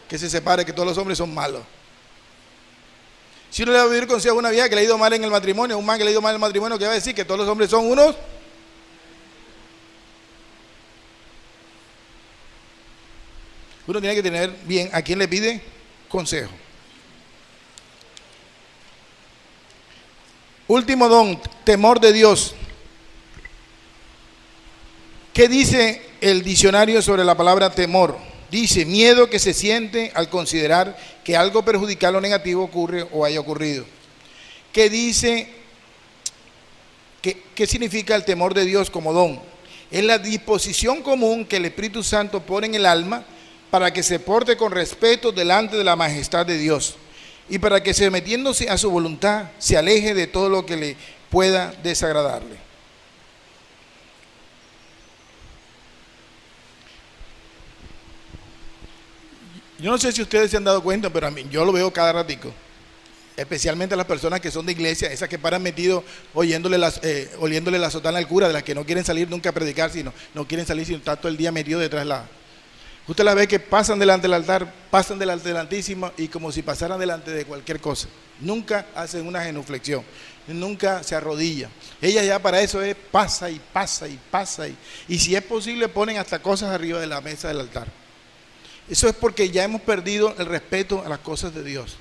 Que se separe, que todos los hombres son malos. Si uno le va a pedir consejo a una vieja que le ha ido mal en el matrimonio, a un man que le ha ido mal en el matrimonio, ¿qué va a decir? Que todos los hombres son unos. Uno tiene que tener bien a quién le pide consejo. Último don, temor de Dios. ¿Qué dice el diccionario sobre la palabra temor? Dice, miedo que se siente al considerar que algo perjudicial o negativo ocurre o haya ocurrido. ¿Qué dice? ¿Qué significa el temor de Dios como don? Es la disposición común que el Espíritu Santo pone en el alma para que se porte con respeto delante de la majestad de Dios y para que, sometiéndose a su voluntad, se aleje de todo lo que le pueda desagradarle. Yo no sé si ustedes se han dado cuenta, pero a mí, yo lo veo cada ratico. Especialmente las personas que son de iglesia, esas que paran metidos oliéndole la sotana al cura, de las que no quieren salir nunca a predicar, sino no quieren salir sino estar todo el día metido detrás de la... Usted la ve que pasan delante del altar, pasan delante del Altísimo y como si pasaran delante de cualquier cosa. Nunca hacen una genuflexión, nunca se arrodillan. Ellas ya para eso es pasa y pasa y pasa y si es posible ponen hasta cosas arriba de la mesa del altar. Eso es porque ya hemos perdido el respeto a las cosas de Dios.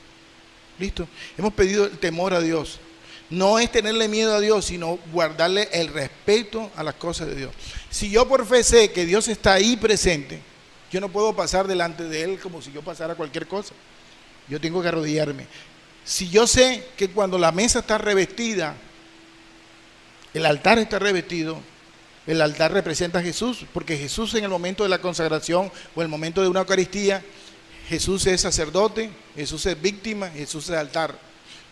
¿Listo? Hemos perdido el temor a Dios. No es tenerle miedo a Dios, sino guardarle el respeto a las cosas de Dios. Si yo por fe sé que Dios está ahí presente, yo no puedo pasar delante de Él como si yo pasara cualquier cosa. Yo tengo que arrodillarme. Si yo sé que cuando la mesa está revestida, el altar está revestido, el altar representa a Jesús, porque Jesús en el momento de la consagración o en el momento de una Eucaristía, Jesús es sacerdote, Jesús es víctima, Jesús es altar.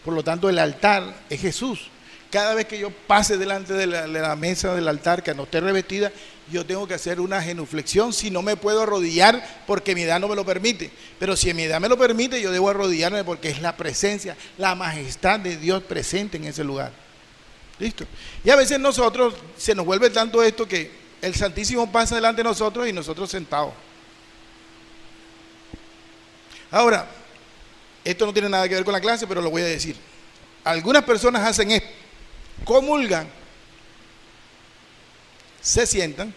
Por lo tanto, el altar es Jesús. Cada vez que yo pase delante de la mesa del altar, que no esté revestida, yo tengo que hacer una genuflexión. Si no me puedo arrodillar porque mi edad no me lo permite. Pero si mi edad me lo permite, yo debo arrodillarme porque es la presencia, la majestad de Dios presente en ese lugar. ¿Listo? Y a veces nosotros, se nos vuelve tanto esto que el Santísimo pasa delante de nosotros y nosotros sentados. Ahora, esto no tiene nada que ver con la clase, pero lo voy a decir. Algunas personas hacen esto, comulgan, se sientan.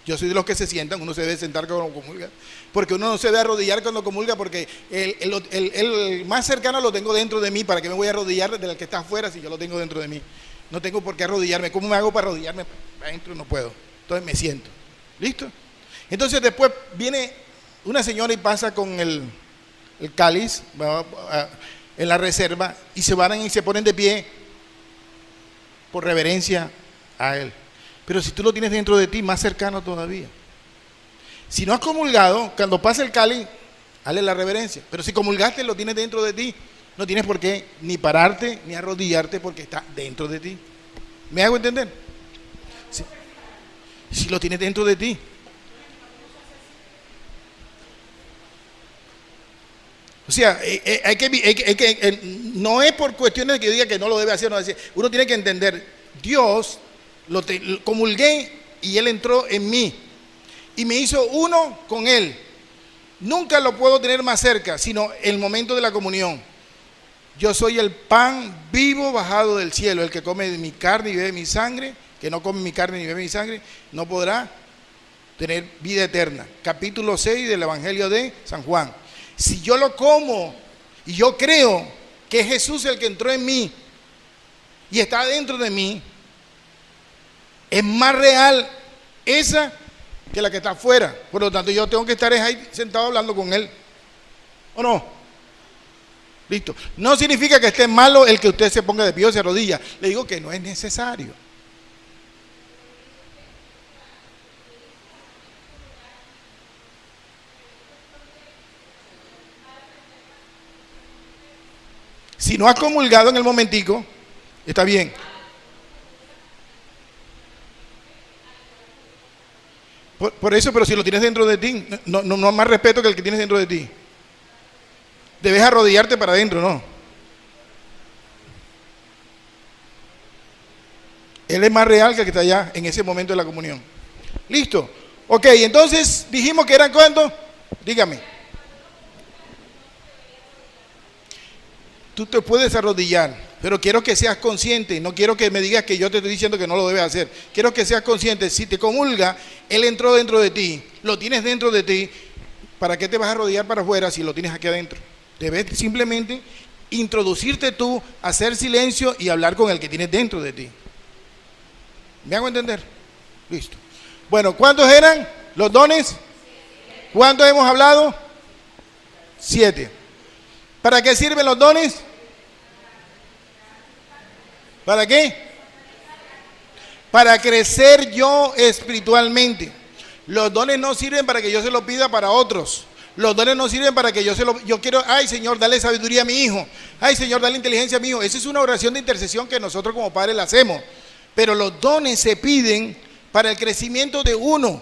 Yo soy de los que se sientan, uno se debe sentar cuando comulga, porque uno no se debe arrodillar cuando comulga, porque el más cercano lo tengo dentro de mí. ¿Para qué me voy a arrodillar del que está afuera si yo lo tengo dentro de mí? No tengo por qué arrodillarme. ¿Cómo me hago para arrodillarme? Adentro no puedo. Entonces me siento. ¿Listo? Entonces después viene una señora y pasa con el cáliz en la reserva y se van y se ponen de pie por reverencia a él. Pero si tú lo tienes dentro de ti, más cercano todavía. Si no has comulgado, cuando pasa el cáliz, hazle la reverencia. Pero si comulgaste, lo tienes dentro de ti. No tienes por qué ni pararte ni arrodillarte porque está dentro de ti. ¿Me hago entender? Si lo tienes dentro de ti. O sea, no es por cuestiones de que diga que no lo debe hacer o no decir. Uno tiene que entender, Dios, comulgué y Él entró en mí y me hizo uno con Él. Nunca lo puedo tener más cerca, sino el momento de la comunión. Yo soy el pan vivo bajado del cielo. El que come de mi carne y bebe mi sangre, que no come mi carne ni bebe mi sangre, no podrá tener vida eterna. Capítulo 6 del Evangelio de San Juan. Si yo lo como y yo creo que es Jesús el que entró en mí y está dentro de mí, es más real esa que la que está afuera. Por lo tanto, yo tengo que estar ahí sentado hablando con Él. ¿O no? Listo. No significa que esté malo el que usted se ponga de pie o se arrodilla. Le digo que no es necesario. Si no has comulgado en el momentico, está bien. Por eso, pero si lo tienes dentro de ti, no más respeto que el que tienes dentro de ti. Debes arrodillarte para adentro, ¿no? Él es más real que el que está allá en ese momento de la comunión. ¿Listo? Ok, entonces dijimos que eran ¿cuántos? Dígame. tú te puedes arrodillar, pero quiero que seas consciente, no quiero que me digas que yo te estoy diciendo que no lo debes hacer. Quiero que seas consciente, si te comulga, Él entró dentro de ti, lo tienes dentro de ti, ¿para qué te vas a arrodillar para afuera si lo tienes aquí adentro? Debes simplemente introducirte tú, hacer silencio y hablar con el que tienes dentro de ti. ¿Me hago entender? Listo. Bueno, ¿cuántos eran los dones? ¿Cuántos hemos hablado? 7. ¿Para qué sirven los dones? ¿Para qué? Para crecer yo espiritualmente. Los dones no sirven para que yo se lo pida para otros. Los dones no sirven para que yo quiero, ay Señor, dale sabiduría a mi hijo. Ay Señor, dale inteligencia a mi hijo. Esa es una oración de intercesión que nosotros como padres la hacemos. Pero los dones se piden para el crecimiento de uno.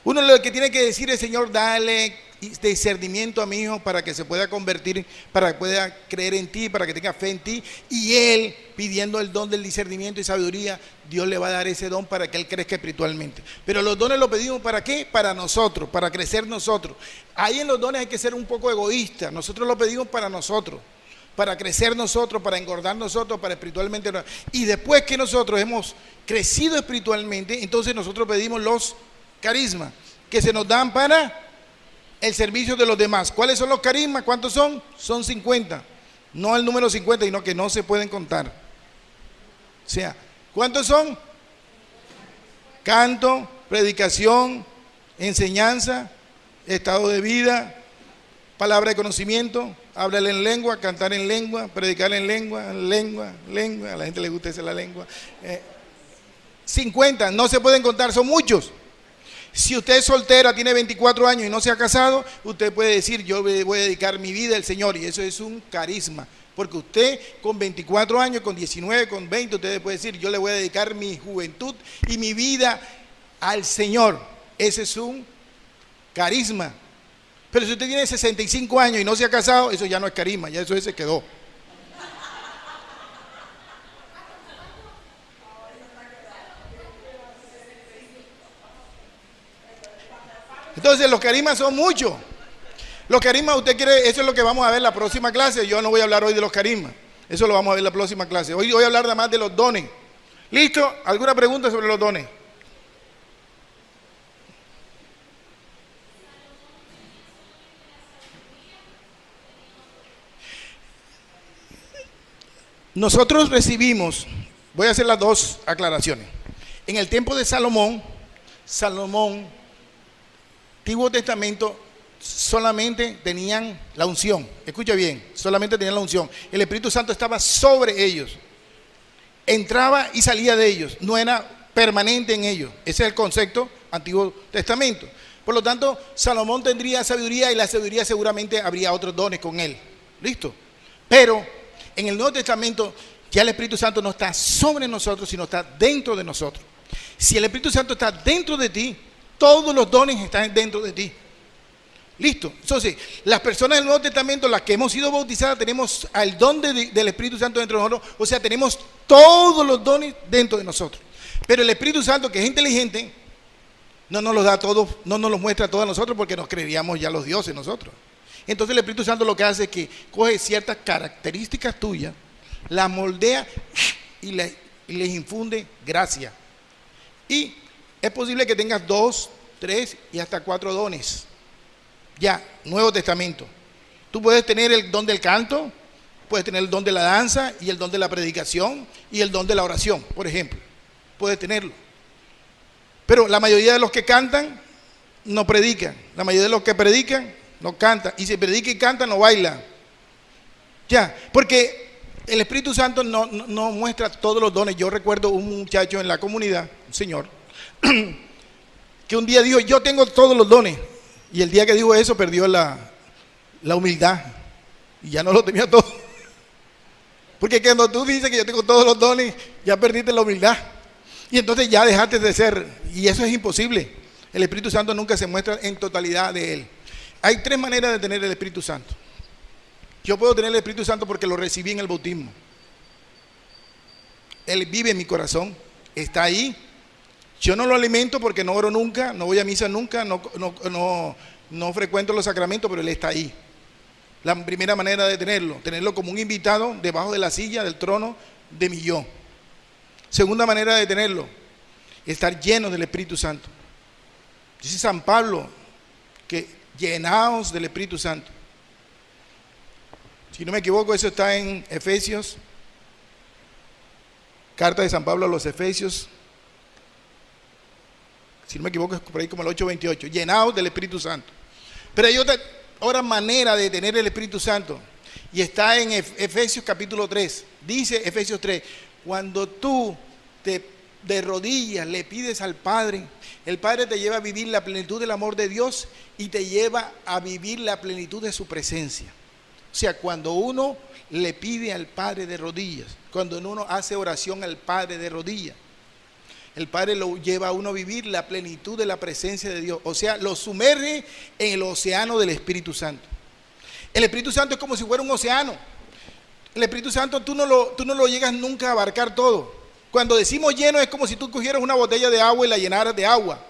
Uno lo que tiene que decir es, Señor, dale discernimiento a mi hijo para que se pueda convertir, para que pueda creer en ti, para que tenga fe en ti. Y él, pidiendo el don del discernimiento y sabiduría, Dios le va a dar ese don para que él crezca espiritualmente. Pero los dones los pedimos ¿para qué? Para nosotros, para crecer nosotros. Ahí en los dones hay que ser un poco egoísta. Nosotros los pedimos para nosotros, para crecer nosotros, para engordar nosotros, para espiritualmente. Y después que nosotros hemos crecido espiritualmente, entonces nosotros pedimos los carismas que se nos dan para el servicio de los demás. ¿Cuáles son los carismas? ¿Cuántos son? Son 50. No el número 50, sino que no se pueden contar. O sea, ¿cuántos son? Canto, predicación, enseñanza, estado de vida, palabra de conocimiento, hablar en lengua, cantar en lengua, predicar en lengua, lengua. A la gente le gusta esa la lengua. 50, no se pueden contar, son muchos. Si usted es soltera, tiene 24 años y no se ha casado, usted puede decir, yo voy a dedicar mi vida al Señor, y eso es un carisma, porque usted con 24 años, con 19, con 20, usted puede decir, yo le voy a dedicar mi juventud y mi vida al Señor. Ese es un carisma. Pero si usted tiene 65 años y no se ha casado, eso ya no es carisma, ya eso se quedó. Entonces los carismas son muchos. Los carismas, usted quiere, eso es lo que vamos a ver en la próxima clase. Yo no voy a hablar hoy de los carismas. Eso lo vamos a ver en la próxima clase. Hoy voy a hablar nada más de los dones. ¿Listo? ¿Alguna pregunta sobre los dones? Nosotros recibimos, voy a hacer las dos aclaraciones. En el tiempo de Salomón, Antiguo Testamento, solamente tenían la unción. Escucha bien, solamente tenían la unción. El Espíritu Santo estaba sobre ellos. Entraba y salía de ellos. No era permanente en ellos. Ese es el concepto Antiguo Testamento. Por lo tanto, Salomón tendría sabiduría y la sabiduría seguramente habría otros dones con él. ¿Listo? Pero en el Nuevo Testamento ya el Espíritu Santo no está sobre nosotros, sino está dentro de nosotros. Si el Espíritu Santo está dentro de ti, todos los dones están dentro de ti. Listo. Entonces, las personas del Nuevo Testamento, las que hemos sido bautizadas, tenemos el don del Espíritu Santo dentro de nosotros. O sea, tenemos todos los dones dentro de nosotros. Pero el Espíritu Santo, que es inteligente, no nos los da a todos, no nos los muestra a todos nosotros, porque nos creeríamos ya los dioses nosotros. Entonces el Espíritu Santo lo que hace es que coge ciertas características tuyas, las moldea y les infunde gracia. Y es posible que tengas 2, 3 y hasta 4 dones. Ya, Nuevo Testamento. Tú puedes tener el don del canto, puedes tener el don de la danza y el don de la predicación y el don de la oración, por ejemplo. Puedes tenerlo. Pero la mayoría de los que cantan no predican. La mayoría de los que predican no cantan. Y si predica y canta, no baila. Ya, porque el Espíritu Santo no muestra todos los dones. Yo recuerdo un muchacho en la comunidad, un señor, que un día dijo, yo tengo todos los dones. Y el día que dijo eso perdió la humildad y ya no lo tenía todo. Porque cuando tú dices que yo tengo todos los dones, ya perdiste la humildad y entonces ya dejaste de ser, y eso es imposible. El Espíritu Santo nunca se muestra en totalidad de él. Hay 3 maneras de tener el Espíritu Santo. Yo puedo tener el Espíritu Santo porque lo recibí en el bautismo. Él vive en mi corazón, está ahí. Yo no lo alimento porque no oro nunca, no voy a misa nunca, no frecuento los sacramentos, pero Él está ahí. La primera manera de tenerlo como un invitado debajo de la silla del trono de mi yo. Segunda manera de tenerlo, estar lleno del Espíritu Santo. Dice San Pablo que llenaos del Espíritu Santo. Si no me equivoco, eso está en Efesios, carta de San Pablo a los Efesios. Si no me equivoco, es por ahí como el 8:28. Llenaos del Espíritu Santo. Pero hay otra manera de tener el Espíritu Santo. Y está en Efesios capítulo 3. Dice Efesios 3, cuando tú de rodillas le pides al Padre, el Padre te lleva a vivir la plenitud del amor de Dios y te lleva a vivir la plenitud de su presencia. O sea, cuando uno le pide al Padre de rodillas, cuando uno hace oración al Padre de rodillas, el Padre lo lleva a uno a vivir la plenitud de la presencia de Dios. O sea, lo sumerge en el océano del Espíritu Santo. El Espíritu Santo es como si fuera un océano. El Espíritu Santo tú no lo llegas nunca a abarcar todo. Cuando decimos lleno es como si tú cogieras una botella de agua y la llenaras de agua.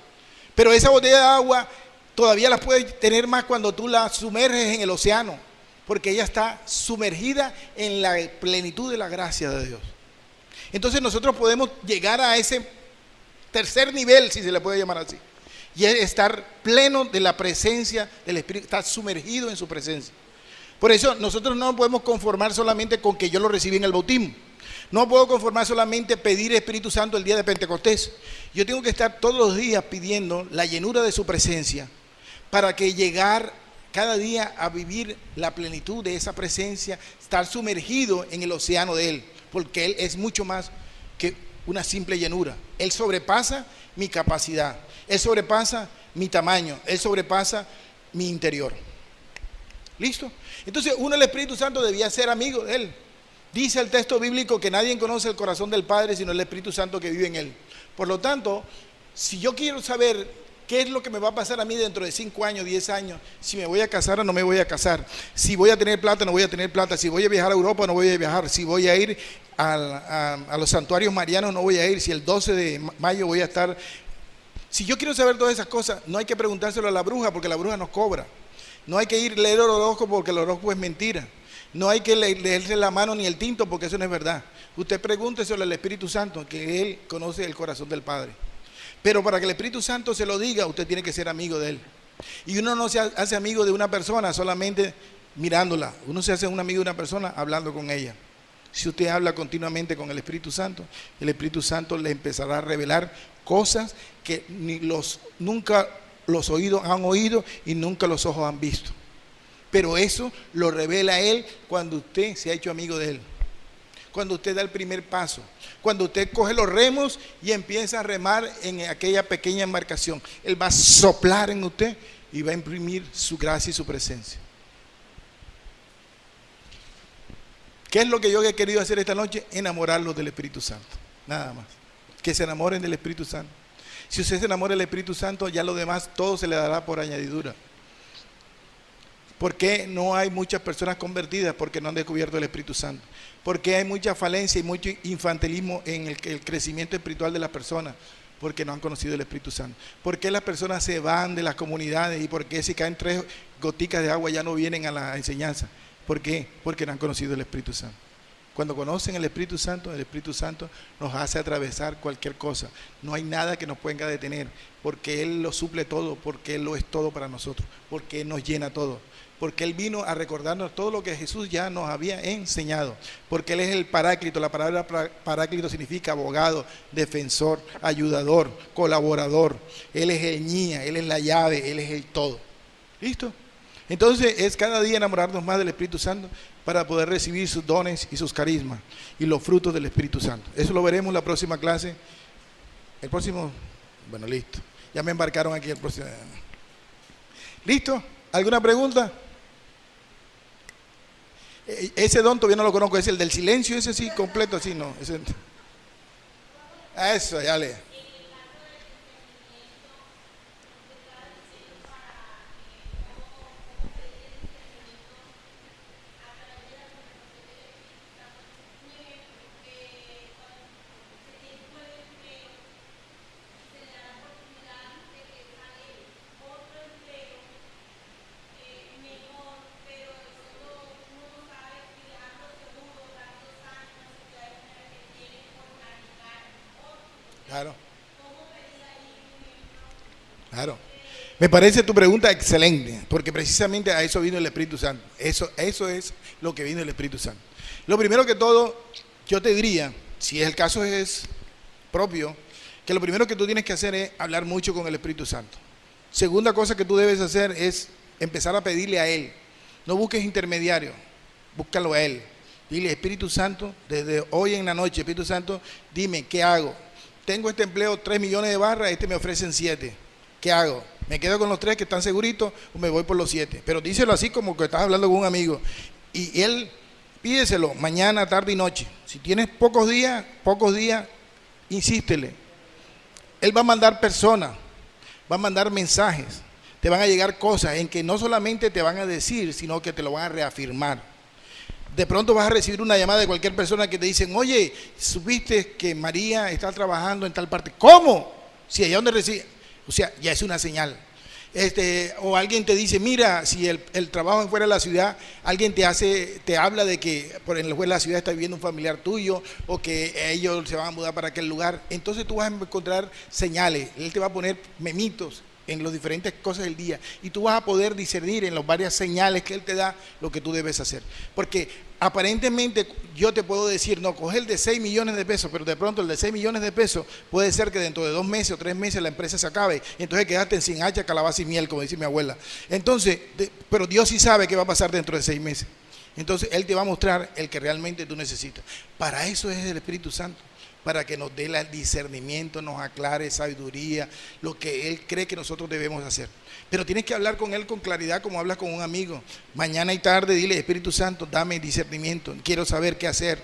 Pero esa botella de agua todavía la puedes tener más cuando tú la sumerges en el océano, porque ella está sumergida en la plenitud de la gracia de Dios. Entonces nosotros podemos llegar a ese tercer nivel, si se le puede llamar así, y es estar pleno de la presencia del Espíritu, estar sumergido en su presencia. Por eso nosotros no nos podemos conformar solamente con que yo lo recibí en el bautismo. No puedo conformar solamente pedir Espíritu Santo el día de Pentecostés. Yo tengo que estar todos los días pidiendo la llenura de su presencia para que llegar cada día a vivir la plenitud de esa presencia, estar sumergido en el océano de Él, porque Él es mucho más que una simple llenura. Él sobrepasa mi capacidad, Él sobrepasa mi tamaño, Él sobrepasa mi interior. ¿Listo? Entonces uno, el Espíritu Santo, debía ser amigo de Él. Dice el texto bíblico que nadie conoce el corazón del Padre sino el Espíritu Santo que vive en Él. Por lo tanto, si yo quiero saber qué es lo que me va a pasar a mí dentro de 5 años, 10 años, si me voy a casar o no me voy a casar, si voy a tener plata o no voy a tener plata, si voy a viajar a Europa o no voy a viajar, si voy a ir a los santuarios marianos o no voy a ir, si el 12 de mayo voy a estar. Si yo quiero saber todas esas cosas, no hay que preguntárselo a la bruja porque la bruja nos cobra. No hay que ir a leer el horóscopo porque el horóscopo es mentira. No hay que leerse la mano ni el tinto porque eso no es verdad. Usted pregúnteselo al Espíritu Santo, que Él conoce el corazón del Padre. Pero para que el Espíritu Santo se lo diga, usted tiene que ser amigo de Él. Y uno no se hace amigo de una persona solamente mirándola. Uno se hace un amigo de una persona hablando con ella. Si usted habla continuamente con el Espíritu Santo le empezará a revelar cosas que nunca los oídos han oído y nunca los ojos han visto. Pero eso lo revela Él cuando usted se ha hecho amigo de Él. Cuando usted da el primer paso. Cuando usted coge los remos y empieza a remar en aquella pequeña embarcación. Él va a soplar en usted y va a imprimir su gracia y su presencia. ¿Qué es lo que yo he querido hacer esta noche? Enamorarlos del Espíritu Santo. Nada más. Que se enamoren del Espíritu Santo. Si usted se enamora del Espíritu Santo, ya lo demás todo se le dará por añadidura. ¿Por qué no hay muchas personas convertidas? Porque no han descubierto el Espíritu Santo. ¿Por qué hay mucha falencia y mucho infantilismo en el crecimiento espiritual de las personas? Porque no han conocido el Espíritu Santo. ¿Por qué las personas se van de las comunidades y por qué si caen 3 goticas de agua ya no vienen a la enseñanza? ¿Por qué? Porque no han conocido el Espíritu Santo. Cuando conocen el Espíritu Santo nos hace atravesar cualquier cosa. No hay nada que nos pueda detener, porque Él lo suple todo, porque Él lo es todo para nosotros, porque Él nos llena todo. Porque Él vino a recordarnos todo lo que Jesús ya nos había enseñado. Porque Él es el Paráclito. La palabra Paráclito significa abogado, defensor, ayudador, colaborador. Él es el guía, Él es la llave, Él es el todo. ¿Listo? Entonces es cada día enamorarnos más del Espíritu Santo para poder recibir sus dones y sus carismas y los frutos del Espíritu Santo. Eso lo veremos en la próxima clase. El próximo, bueno, listo. Ya me embarcaron aquí el próximo. ¿Listo? ¿Alguna pregunta? Ese don todavía no lo conozco, es el del silencio, ese sí, completo, así no. Eso, ya le. Claro. Me parece tu pregunta excelente, porque precisamente a eso vino el Espíritu Santo. Eso es lo que vino el Espíritu Santo. Lo primero que todo, yo te diría, si el caso es propio, que lo primero que tú tienes que hacer es hablar mucho con el Espíritu Santo. Segunda cosa que tú debes hacer es empezar a pedirle a Él. No busques intermediario, búscalo a Él. Dile, Espíritu Santo, desde hoy en la noche, Espíritu Santo, dime, ¿qué hago? Tengo este empleo, 3 millones de barras, me ofrecen 7. ¿Qué hago? ¿Me quedo con los 3 que están seguritos o me voy por los 7? Pero díselo así como que estás hablando con un amigo. Y él, pídeselo mañana, tarde y noche. Si tienes pocos días, insístele. Él va a mandar personas, va a mandar mensajes, te van a llegar cosas en que no solamente te van a decir, sino que te lo van a reafirmar. De pronto vas a recibir una llamada de cualquier persona que te dicen, oye, ¿supiste que María está trabajando en tal parte? ¿Cómo? Si allá donde recibe, o sea, ya es una señal. O alguien te dice, mira, si el trabajo es fuera de la ciudad, alguien te habla de que por el fuera de la ciudad está viviendo un familiar tuyo o que ellos se van a mudar para aquel lugar. Entonces tú vas a encontrar señales, él te va a poner memitos en las diferentes cosas del día y tú vas a poder discernir en las varias señales que él te da lo que tú debes hacer. Porque aparentemente yo te puedo decir, no, coge el de 6 millones de pesos, pero de pronto el de 6 millones de pesos puede ser que dentro de 2 meses o 3 meses la empresa se acabe y entonces quedaste sin hacha, calabaza y miel, como dice mi abuela. Entonces, pero Dios sí sabe qué va a pasar dentro de 6 meses. Entonces Él te va a mostrar el que realmente tú necesitas. Para eso es el Espíritu Santo, para que nos dé el discernimiento, nos aclare sabiduría, lo que Él cree que nosotros debemos hacer. Pero tienes que hablar con Él con claridad como hablas con un amigo. Mañana y tarde dile, Espíritu Santo, dame discernimiento, quiero saber qué hacer.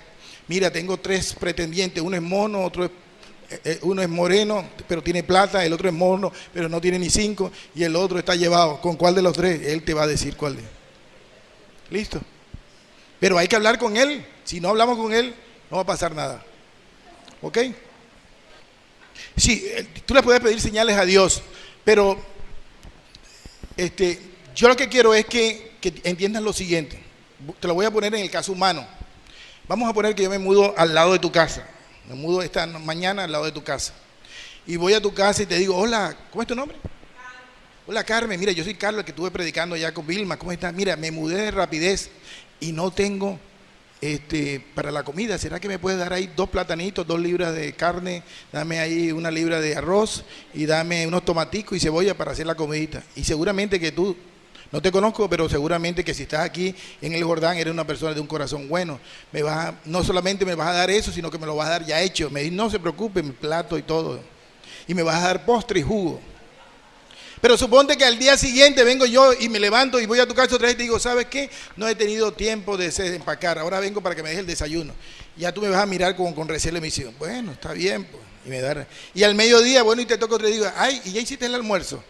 Mira, tengo 3 pretendientes, uno es mono, uno es moreno, pero tiene plata, el otro es mono, pero no tiene ni 5, y el otro está llevado. ¿Con cuál de los 3? Él te va a decir cuál es. ¿Listo? Pero hay que hablar con Él. Si no hablamos con Él, no va a pasar nada. ¿Ok? Sí, tú le puedes pedir señales a Dios, pero yo lo que quiero es que entiendas lo siguiente. Te lo voy a poner en el caso humano. Vamos a poner que yo me mudo al lado de tu casa. Me mudo esta mañana al lado de tu casa. Y voy a tu casa y te digo, hola, ¿cómo es tu nombre? Hola, Carmen. Mira, yo soy Carlos, el que estuve predicando allá con Vilma. ¿Cómo estás? Mira, me mudé de rapidez y no tengo para la comida. ¿Será que me puedes dar ahí 2 platanitos, 2 libras de carne? Dame ahí 1 libra de arroz y dame unos tomaticos y cebolla para hacer la comidita. Y seguramente que tú, no te conozco, pero seguramente que si estás aquí en el Jordán eres una persona de un corazón bueno. No solamente me vas a dar eso, sino que me lo vas a dar ya hecho. Me dices, no se preocupe, mi plato y todo. Y me vas a dar postre y jugo. Pero suponte que al día siguiente vengo yo y me levanto y voy a tu casa otra vez y te digo, ¿sabes qué? No he tenido tiempo de empacar, ahora vengo para que me dejes el desayuno. Ya tú me vas a mirar con recelo y me dices, bueno, está bien, pues. Y al mediodía, bueno, y te toco otro y digo, ay, ¿y ya hiciste el almuerzo?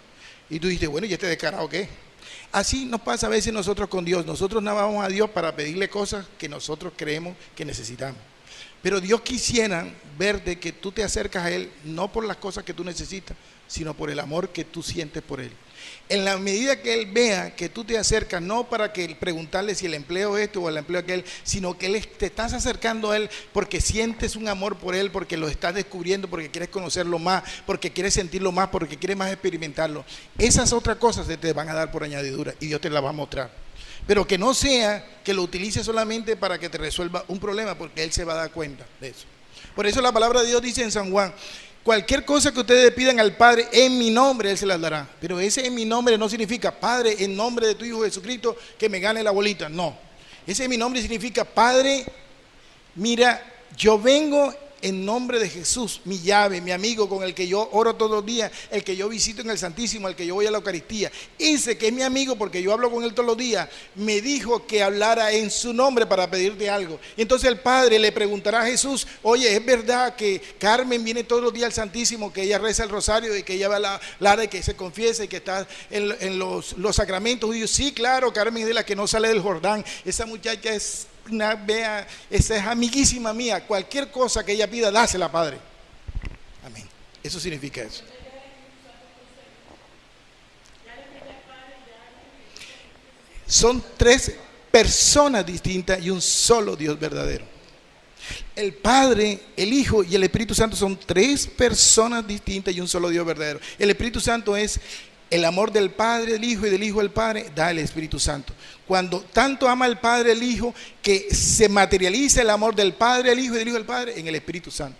Y tú dices, bueno, ¿y este descarado qué? Así nos pasa a veces nosotros con Dios. Nosotros nada más vamos a Dios para pedirle cosas que nosotros creemos que necesitamos. Pero Dios quisiera verte que tú te acercas a Él, no por las cosas que tú necesitas, sino por el amor que tú sientes por Él. En la medida que Él vea que tú te acercas, no para que preguntarle si el empleo es este o el empleo aquel, sino que te estás acercando a Él porque sientes un amor por Él, porque lo estás descubriendo, porque quieres conocerlo más, porque quieres sentirlo más, porque quieres más experimentarlo. Esas otras cosas se te van a dar por añadidura y Dios te las va a mostrar. Pero que no sea que lo utilices solamente para que te resuelva un problema, porque Él se va a dar cuenta de eso. Por eso la palabra de Dios dice en San Juan, cualquier cosa que ustedes pidan al Padre en mi nombre, Él se las dará. Pero ese en mi nombre no significa, Padre, en nombre de tu Hijo Jesucristo, que me gane la bolita. No. Ese en mi nombre significa, Padre, mira, yo vengo en nombre de Jesús, mi llave, mi amigo con el que yo oro todos los días, el que yo visito en el Santísimo, el que yo voy a la Eucaristía. Ese que es mi amigo porque yo hablo con él todos los días, me dijo que hablara en su nombre para pedirte algo. Y entonces el Padre le preguntará a Jesús, oye, ¿es verdad que Carmen viene todos los días al Santísimo, que ella reza el rosario y que ella va a la y que se confiesa y que está en los sacramentos? Y yo, sí, claro, Carmen es de la que no sale del Jordán. Esa muchacha esa es amiguísima mía. Cualquier cosa que ella pida, dásela, Padre. Amén. Eso significa eso. 3 personas distintas y un solo Dios verdadero. El Padre, el Hijo y el Espíritu Santo son tres personas distintas y un solo Dios verdadero. El Espíritu Santo es el amor del Padre, del Hijo y del Hijo del Padre, da el Espíritu Santo. Cuando tanto ama el Padre, el Hijo, que se materializa el amor del Padre, el Hijo y del Hijo del Padre en el Espíritu Santo.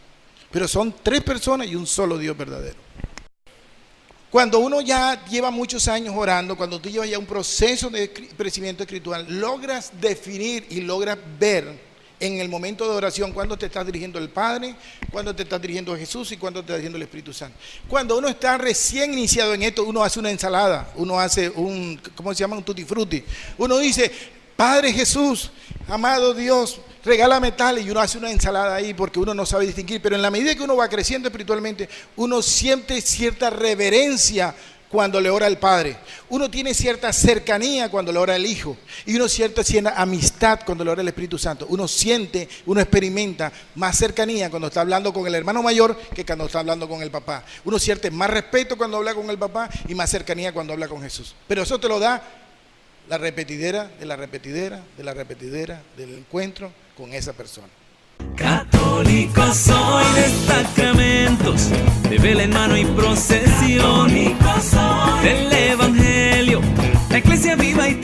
Pero son tres personas y un solo Dios verdadero. Cuando uno ya lleva muchos años orando, cuando tú llevas ya un proceso de crecimiento espiritual, logras definir y logras ver en el momento de oración cuando te estás dirigiendo al Padre, cuando te estás dirigiendo a Jesús y cuando te estás dirigiendo al Espíritu Santo. Cuando uno está recién iniciado en esto, uno hace una ensalada, uno hace un, ¿cómo se llama? Un tutti frutti. Uno dice, Padre Jesús, amado Dios, regálame tal, y uno hace una ensalada ahí porque uno no sabe distinguir. Pero en la medida que uno va creciendo espiritualmente, uno siente cierta reverencia cuando le ora al Padre, uno tiene cierta cercanía cuando le ora al Hijo, y uno cierta amistad cuando le ora al Espíritu Santo. Uno siente, uno experimenta más cercanía cuando está hablando con el hermano mayor que cuando está hablando con el papá. Uno siente más respeto cuando habla con el papá y más cercanía cuando habla con Jesús. Pero eso te lo da la repetidera de la repetidera de la repetidera del encuentro con esa persona. Católico soy de sacramentos, de vela en mano y procesión. Católico soy del Evangelio, la iglesia viva y